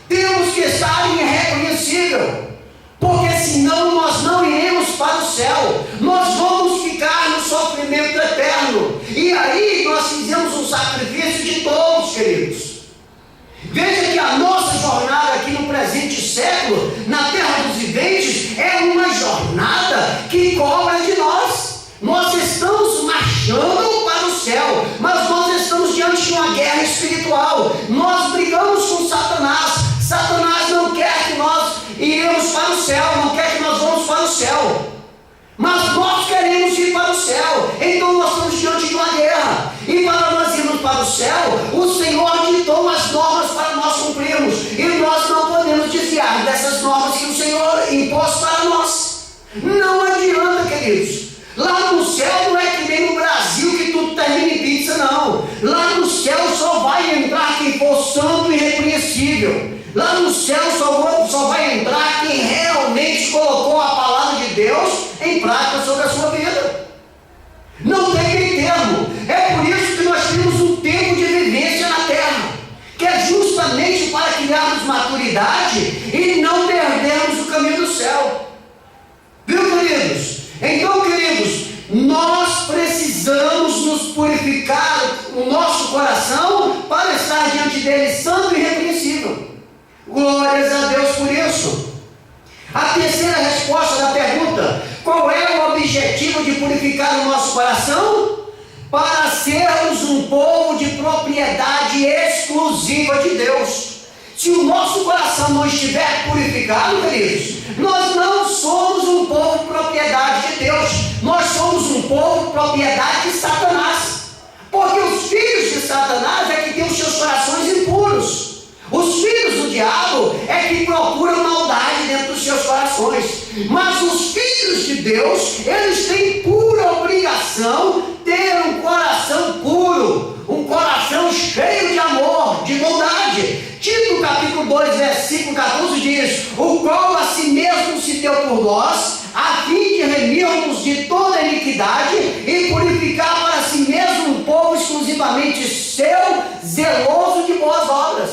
Temos que estar irrepreensível, porque senão nós não iremos para o céu. Nós vamos ficar no sofrimento eterno. E aí nós fizemos um sacrifício de todos, queridos. Veja que a nossa jornada aqui no presente século, na terra dos viventes, é uma jornada que cobra de nós. Nós estamos marchando para o céu, mas nós para o céu, não quer que nós vamos para o céu. Mas nós queremos ir para o céu. Então nós estamos diante de uma guerra. E para nós irmos para o céu, o Senhor ditou umas normas para nós cumprirmos. E nós não podemos desviar dessas normas que o Senhor impôs para nós. Não adianta, queridos. Lá no céu não é que nem no Brasil que tudo termina em pizza, não. Lá no céu só vai entrar quem for santo e irrepreensível. Lá no céu só vai entrar quem realmente colocou a palavra de Deus em prática sobre a sua vida. Não tem meio termo. É por isso que nós temos um tempo de vivência na terra, que é justamente para criarmos maturidade e não perdermos o caminho do céu. Viu, queridos? Então, queridos, nós precisamos nos purificar o nosso coração para estar diante dele santo e irrepreensível. Glórias a Deus por isso. A terceira resposta da pergunta: qual é o objetivo de purificar o nosso coração? Para sermos um povo de propriedade exclusiva de Deus. Se o nosso coração não estiver purificado, queridos, nós não somos um povo propriedade de Deus. Nós somos um povo propriedade de Satanás. Porque os filhos de Satanás é que têm os seus corações impuros. Os filhos do diabo é que procuram maldade dentro dos seus corações. Mas os filhos de Deus, eles têm pura obrigação ter um coração puro, um coração cheio de amor, de bondade. Tito capítulo 2, versículo 14 diz: o qual a si mesmo se deu por nós, a fim de remirmos de toda iniquidade e purificar para si mesmo um povo exclusivamente seu, zeloso de boas obras.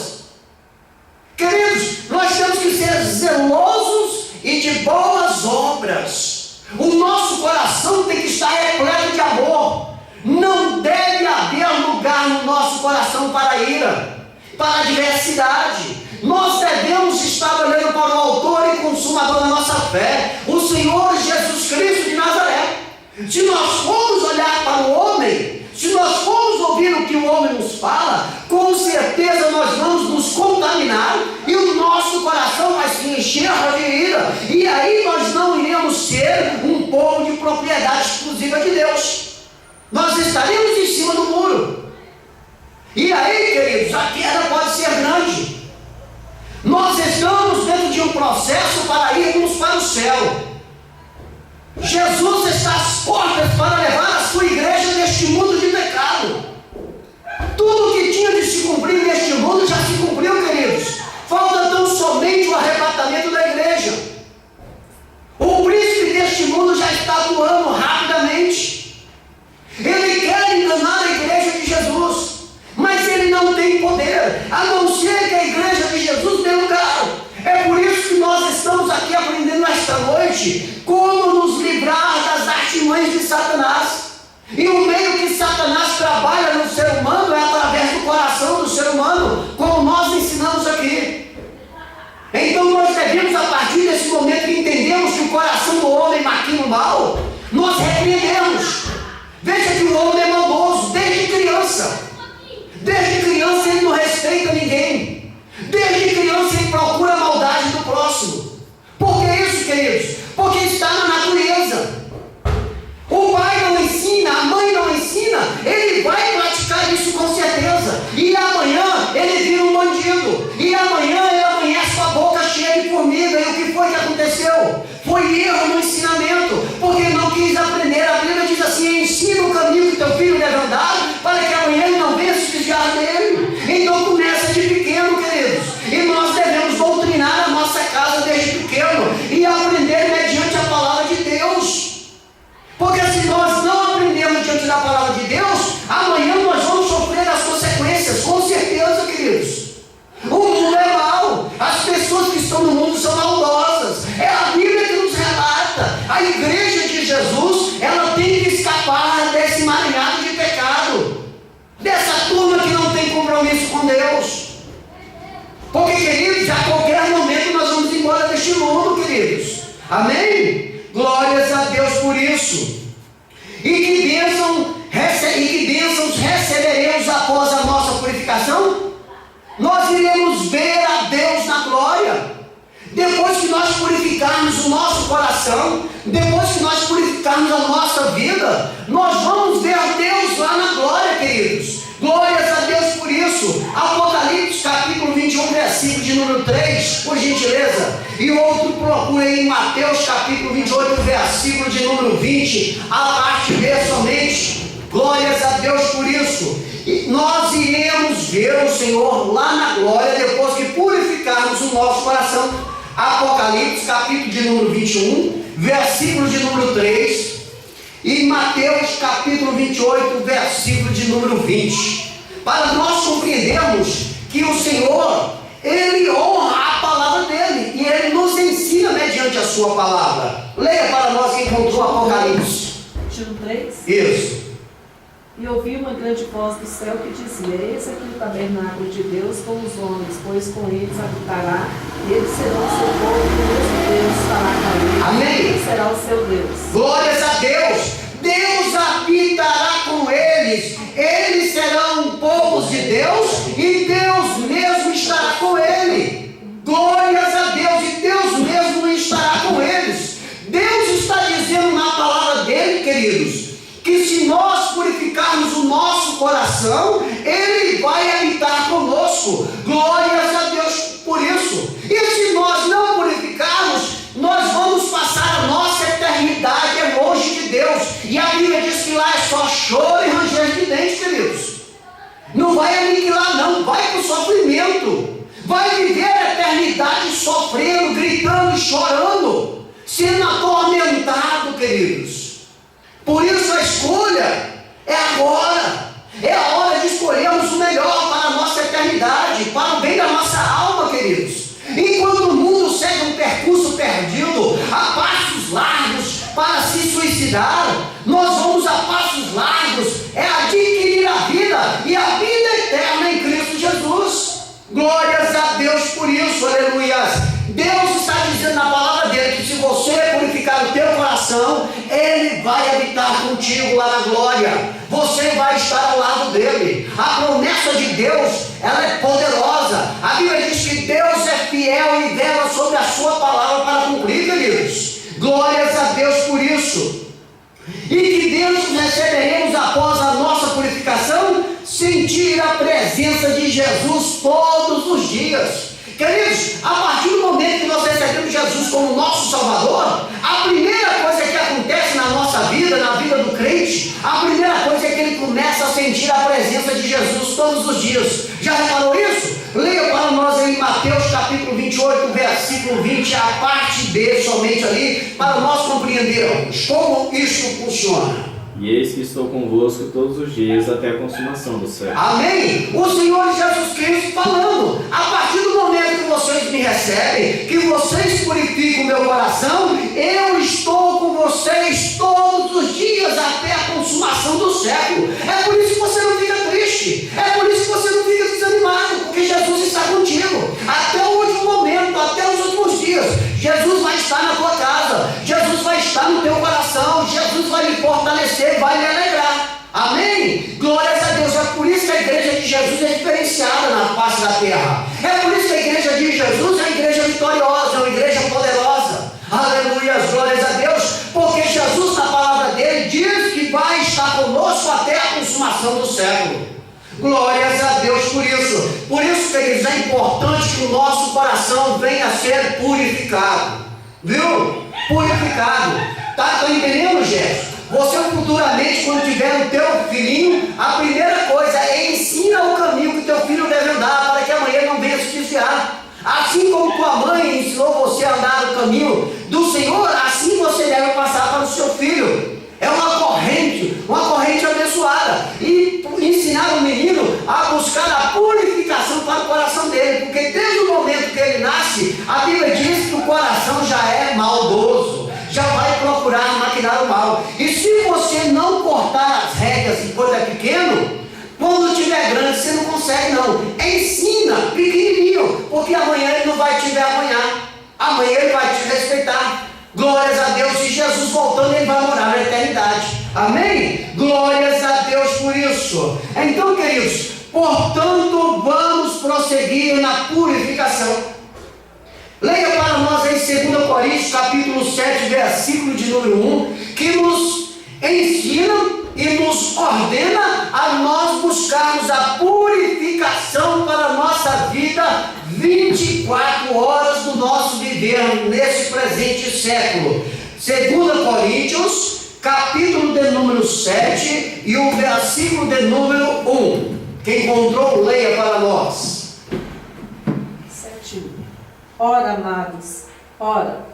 Queridos, nós temos que ser zelosos e de boas obras. O nosso coração tem que estar repleto de amor. Não deve haver lugar no nosso coração para a ira, para a diversidade. Nós devemos estar olhando para o autor e consumador da nossa fé, o Senhor Jesus Cristo de Nazaré. Se nós formos olhar para o homem, se nós formos ouvir o que o homem nos fala, com certeza nós vamos nos contaminar e o nosso coração vai se encher de ira. E aí nós não iremos ser um povo de propriedade exclusiva de Deus. Nós estaremos em cima do muro. E aí, queridos, a queda pode ser grande. Nós estamos dentro de um processo para irmos para o céu. Jesus está às portas para levar a sua igreja deste mundo de pecado. Tudo que tinha de se cumprir neste mundo já se cumpriu, queridos. Falta tão somente o arrebatamento da igreja. O príncipe deste mundo já está atuando rapidamente. Ele quer enganar a igreja de Jesus, mas ele não tem poder, a não ser que a igreja de Jesus dê lugar. É por isso que nós estamos aqui aprendendo esta noite como nos livrar das artimanhas de Satanás. E o meio que Satanás trabalha no ser humano é através do coração do ser humano, como nós ensinamos aqui. Então nós devemos, a partir desse momento que entendemos que o coração do homem maquina o mal, nós repreendemos. Veja que o homem é maldoso desde criança. Desde criança ele não respeita ninguém. Desde criança ele procura a maldade do próximo. Por que isso, queridos? Porque está na natureza. O pai não ensina, a mãe não ensina, ele vai praticar isso com certeza. E amanhã ele vira um bandido. E amanhã ele amanhece com a boca cheia de formiga. E o que foi que aconteceu? Foi erro no ensinamento, porque não quis aprender. A Bíblia diz assim: ensina o caminho que teu filho deve andar, para que amanhã ele não venha se desviar dele. Então começa de pequeno, queridos. E nós devemos doutrinar a nossa casa desde pequeno e aprender mediante a palavra de Deus. Porque se nós não aprendermos diante da palavra de Deus, amanhã nós vamos sofrer as consequências, com certeza, queridos. O mundo é mau, as pessoas que estão no mundo são maldosas. É a Bíblia que nos relata. A igreja de Jesus, ela tem que escapar desse marinhado de pecado, dessa turma que não tem compromisso com Deus. Porque, queridos, a qualquer momento nós vamos embora deste mundo, queridos. Amém? Glórias a Deus por isso. E que bênçãos receberemos após a nossa purificação? Nós iremos ver a Deus na glória. Depois que nós purificarmos coração, depois que nós purificarmos a nossa vida, nós vamos ver Deus lá na glória, queridos. Glórias a Deus por isso. Apocalipse capítulo 21, versículo de número 3, por gentileza. E outro procura aí em Mateus capítulo 28, versículo de número 20, a parte B somente. Glórias a Deus por isso. E nós iremos ver o Senhor lá na glória, depois que purificarmos o nosso coração. Apocalipse capítulo de número 21, versículo de número 3. E Mateus capítulo 28, versículo de número 20. Para nós compreendermos que o Senhor, Ele honra a palavra dEle, e Ele nos ensina mediante a sua palavra. Leia para nós quem encontrou Apocalipse. 23. Isso. E ouvi uma grande voz do céu que dizia: eis aqui o tabernáculo de Deus com os homens, pois com eles habitará, e eles serão o seu povo, e o mesmo Deus fará com eles. Amém. Ele será o seu Deus. Glórias a Deus. Deus habitará com eles. Eles serão povos de Deus, e Deus mesmo estará com ele. Glórias a Deus. E Deus mesmo estará com eles. Deus está dizendo na palavra dele, queridos, que se nós purificarmos o nosso coração, Ele vai habitar conosco. Glórias a Deus por isso. E se nós não purificarmos, nós vamos passar a nossa eternidade longe de Deus. E a Bíblia diz que lá é só choro e ranger de dentes, queridos. Não vai aniquilar não, vai para o sofrimento. Vai viver a eternidade sofrendo, gritando e chorando, sendo atormentado, queridos. Por isso a escolha é agora. É a hora de escolhermos o melhor para a nossa eternidade, para o bem da nossa alma, queridos. Enquanto o mundo segue um percurso perdido, a passos largos para se suicidar, nós vamos a passos largos, é adquirir a vida e a vida eterna em Cristo Jesus. Glórias a Deus por isso, aleluias. Deus está dizendo na palavra dele que se você purificar o teu coração, Ele vai habitar contigo lá na glória. Você vai estar ao lado dele. A promessa de Deus, ela é poderosa. A Bíblia diz que Deus é fiel e vela sobre a sua palavra para cumprir, queridos. Glórias a Deus por isso. E que Deus receberemos após a nossa purificação, sentir a presença de Jesus todos os dias. Queridos, a partir do momento que nós recebemos Jesus como nosso Salvador, a primeira coisa que acontece na nossa vida, na vida do crente, a primeira coisa é que ele começa a sentir a presença de Jesus todos os dias. Já reparou isso? Leia para nós em Mateus capítulo 28, versículo 20, a parte B somente ali, para nós compreendermos como isso funciona. E eis que estou convosco todos os dias até a consumação do século. Amém? O Senhor Jesus Cristo falando, a partir do momento que vocês me recebem, que vocês purificam o meu coração, eu estou com vocês todos os dias até a consumação do século. É por isso que você não fica triste, é por isso que você não fica desanimado, porque Jesus está contigo, até o último momento, até os últimos dias. Jesus vai estar na tua casa, Jesus vai estar no teu coração, Jesus vai lhe fortalecer, vai lhe alegrar. Amém? Glórias a Deus. É por isso que a igreja de Jesus é diferenciada na face da terra. É por isso que a igreja de Jesus é uma igreja vitoriosa, é uma igreja poderosa. Aleluia, glórias a Deus, porque Jesus na palavra dele diz que vai estar conosco até a consumação do século. Glórias a Deus por isso. Por isso, queridos, é importante que o nosso coração venha a ser purificado. Viu? Purificado. Tá entendendo, Jéssica? Você futuramente, quando tiver o teu filhinho, a primeira coisa é ensina o caminho que o teu filho deve andar, para que amanhã ele não venha se desviar. Assim como tua mãe ensinou você a andar no caminho do Senhor, assim você deve passar para o seu filho. É uma corrente abençoada. E ensinar o menino a buscar a purificação para o coração dele, porque desde o momento que ele nasce, a Bíblia diz que o coração já é maldoso, já vai procurar maquinar o mal. E se você não cortar as rédeas enquanto é pequeno, quando tiver grande você não consegue não. Ensina pequenininho, porque amanhã ele não vai te vergonhar, amanhã ele vai te respeitar. Glórias a Deus. E Jesus voltando, ele vai morar na eternidade. Amém? Glórias a Deus por isso. Então, queridos, portanto, vamos prosseguir na purificação. Leia para nós aí 2 Coríntios, capítulo 7, versículo de número 1, que nos ensina e nos ordena a nós buscarmos a purificação para a nossa vida 24 horas do nosso viver nesse presente século. 2 Coríntios, capítulo de número 7 e o versículo de número 1. Quem encontrou, leia para nós. 7. Ora,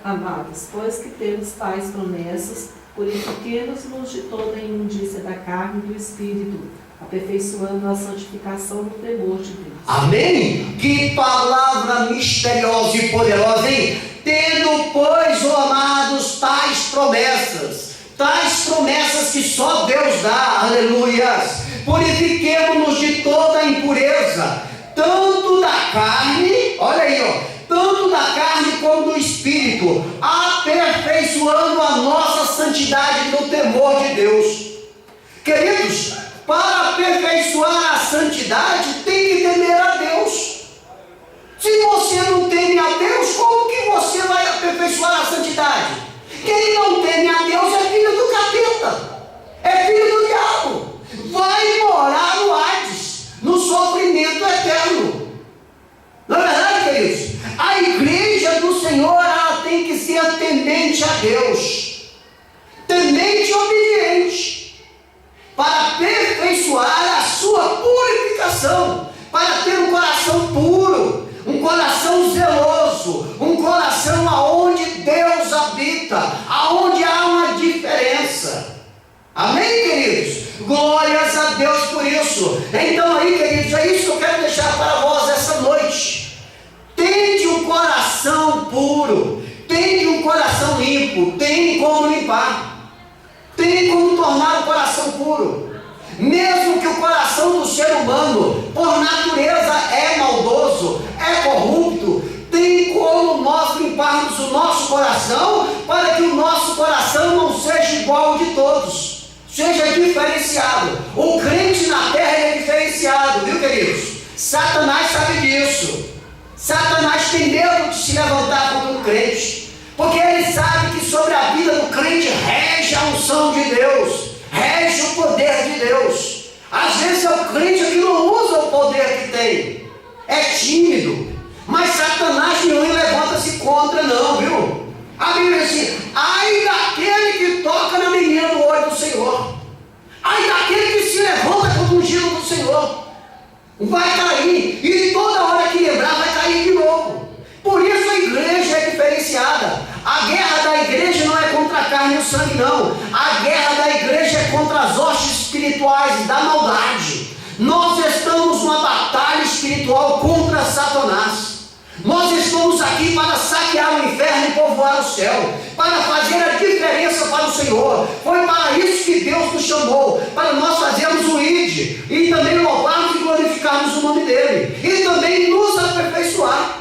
amados, pois que temos tais promessas, purifiquemos-nos de toda a imundícia da carne e do espírito, aperfeiçoando a santificação no temor de Deus. Amém? Que palavra misteriosa e poderosa, hein? Tendo, pois, ó amados, tais promessas que só Deus dá, aleluias, purifiquemos-nos de toda a impureza, tanto da carne, olha aí, ó, tanto da carne como do espírito, aperfeiçoando a nossa santidade no temor de Deus. Queridos, para aperfeiçoar a santidade, tem que temer a Deus. Se você não teme a Deus, como que você vai aperfeiçoar a santidade? Quem não teme a Deus é filho do capeta, é filho do diabo, vai morar no Hades, no sofrimento eterno. Não é verdade, queridos? A igreja do Senhor, ela tem que ser temente a Deus, temente e obediente, para aperfeiçoar a sua purificação, para ter um coração puro, um coração zeloso, um coração aonde Deus habita, aonde há uma diferença. Amém, queridos? Glórias a Deus por isso. Então aí, queridos, é isso que eu quero deixar para vós essa noite. Tende um coração puro, tende um coração limpo, tem como limpar, tem como tornar o coração puro. Mesmo que o coração do ser humano, por natureza, é maldoso, é corrupto, tem como nós limparmos o nosso coração, para que o nosso coração não seja igual ao de todos, seja diferenciado. O crente na terra é diferenciado, viu, queridos? Satanás sabe disso. Satanás tem medo de se levantar contra o crente, porque ele sabe que sobre a vida do crente rege a unção de Deus, rege o poder de Deus. Às vezes é o crente que não usa o poder que tem, é tímido, mas Satanás nenhum levanta-se contra, não, viu? A Bíblia diz assim: ai daquele que toca na menina do olho do Senhor, ai daquele que se levanta contra o ungido do Senhor, vai cair, e toda hora que lembrar vai cair de novo. Por isso a igreja é diferenciada. A guerra da igreja não é contra a carne e o sangue, não. A guerra da igreja é contra as hostes espirituais da maldade. Nós estamos numa batalha espiritual contra Satanás. Nós estamos aqui para saquear o inferno e povoar o céu, para fazer a diferença para o Senhor. Foi para isso que Deus nos chamou, para nós fazermos o ID e também louvarmos e glorificarmos o nome dele, e também nos aperfeiçoar,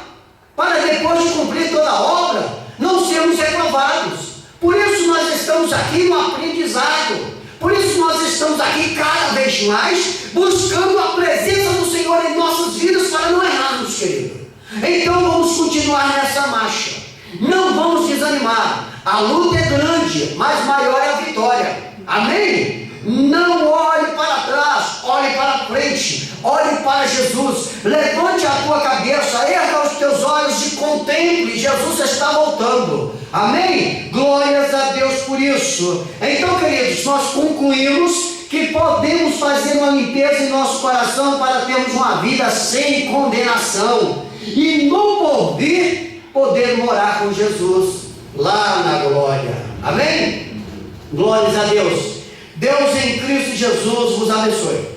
para depois de cumprir toda a obra, não sermos reprovados. Por isso nós estamos aqui no aprendizado, por isso nós estamos aqui cada vez mais buscando a presença do Senhor em nossas vidas, para não errarmos, querido. Então vamos continuar nessa marcha, não vamos desanimar. A luta é grande, mas maior é a vitória. Amém? Não olhe para trás, olhe para frente, olhe para Jesus. Levante a tua cabeça, erga os teus olhos e contemple, Jesus está voltando. Amém? Glórias a Deus por isso. Então, queridos, nós concluímos que podemos fazer uma limpeza em nosso coração para termos uma vida sem condenação, e no porvir poder morar com Jesus lá na glória. Amém? Glórias a Deus. Deus em Cristo Jesus vos abençoe.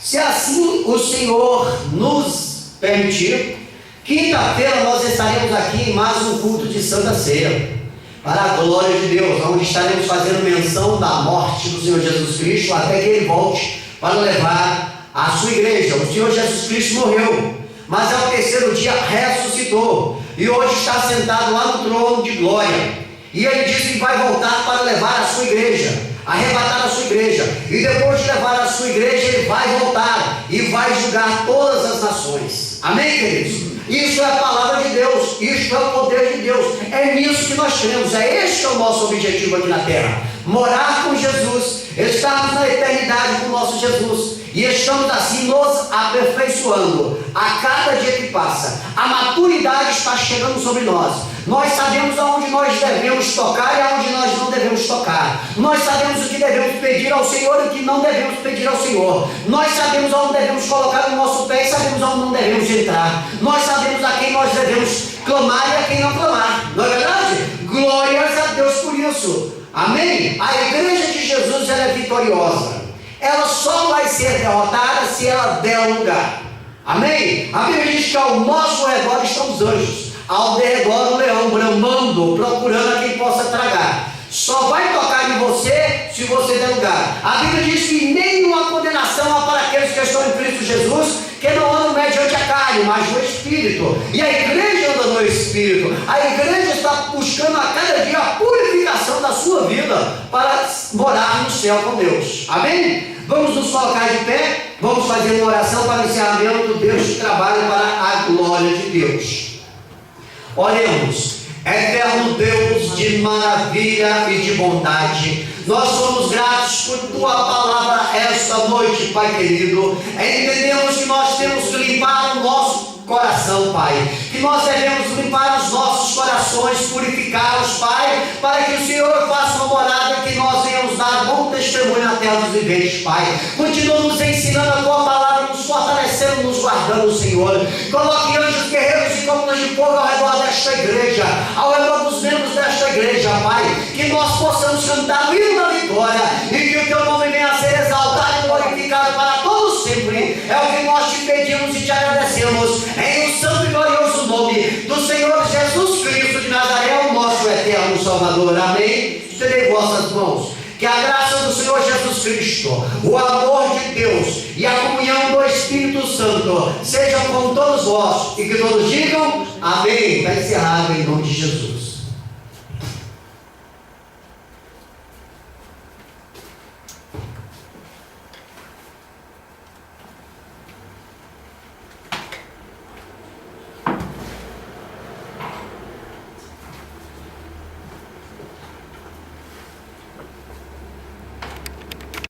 Se assim o Senhor nos permitir, quinta-feira nós estaremos aqui em mais um culto de Santa Ceia, para a glória de Deus, onde estaremos fazendo menção da morte do Senhor Jesus Cristo até que Ele volte para levar a sua igreja. O Senhor Jesus Cristo morreu, mas ao terceiro dia ressuscitou, e hoje está sentado lá no trono de glória, e Ele disse que vai voltar para levar a sua igreja, arrebatar a sua igreja, e depois de levar a sua igreja, Ele vai voltar e vai julgar todas as nações. Amém, queridos? Isso é a palavra de Deus, isso é o poder de Deus. É nisso que nós cremos, é esse que é o nosso objetivo aqui na terra. Morar com Jesus, estarmos na eternidade com o nosso Jesus. E estamos assim nos aperfeiçoando a cada dia que passa. A maturidade está chegando sobre nós. Nós sabemos aonde nós devemos tocar e aonde nós não devemos tocar. Nós sabemos o que devemos pedir ao Senhor e o que não devemos pedir ao Senhor. Nós sabemos aonde devemos colocar o nosso pé e sabemos aonde não devemos entrar. Nós sabemos a quem nós devemos clamar e a quem não clamar. Não é verdade? Glórias a Deus por isso. Amém? A igreja de Jesus, ela é vitoriosa. Ela só vai ser derrotada se ela der lugar. Amém? A Bíblia diz que ao nosso redor estão os anjos, ao derredor o leão bramando, procurando a quem possa tragar. Só vai tocar em você se você der lugar. A Bíblia diz que nenhuma condenação há para aqueles que estão em Cristo Jesus, que não andam mediante a carne, mas no Espírito. E a igreja anda no Espírito. A igreja está buscando a cada dia a purificação da sua vida para morar no céu com Deus. Amém? Vamos nos colocar de pé, vamos fazer uma oração para o encerramento. Deus trabalha para a glória de Deus. Oremos. Eterno Deus de maravilha e de bondade, nós somos gratos por Tua palavra esta noite, Pai querido. Entendemos que nós temos que limpar o nosso coração, Pai, que nós devemos limpar os nossos corações, purificá-los, Pai, para que o Senhor faça uma morada e que nós venhamos dar bom testemunho na terra dos viventes, Pai. Continua nos ensinando a Tua palavra, nos fortalecendo, nos guardando, Senhor. Coloque anjos guerreiros e coluna de fogo ao redor desta igreja, ao redor dos membros desta igreja, Pai, que nós possamos cantar o hino da vitória e que o Teu nome venha a ser exaltado e glorificado para todos sempre. É o que nós te pedimos e te agradecemos, em o santo e glorioso nome do Senhor Jesus Cristo de Nazaré, o nosso eterno Salvador. Amém? Estendei vossas mãos. Que a graça do Senhor Jesus Cristo, o amor de Deus e a comunhão do Espírito Santo sejam com todos vós e que todos digam amém. Está encerrado em nome de Jesus.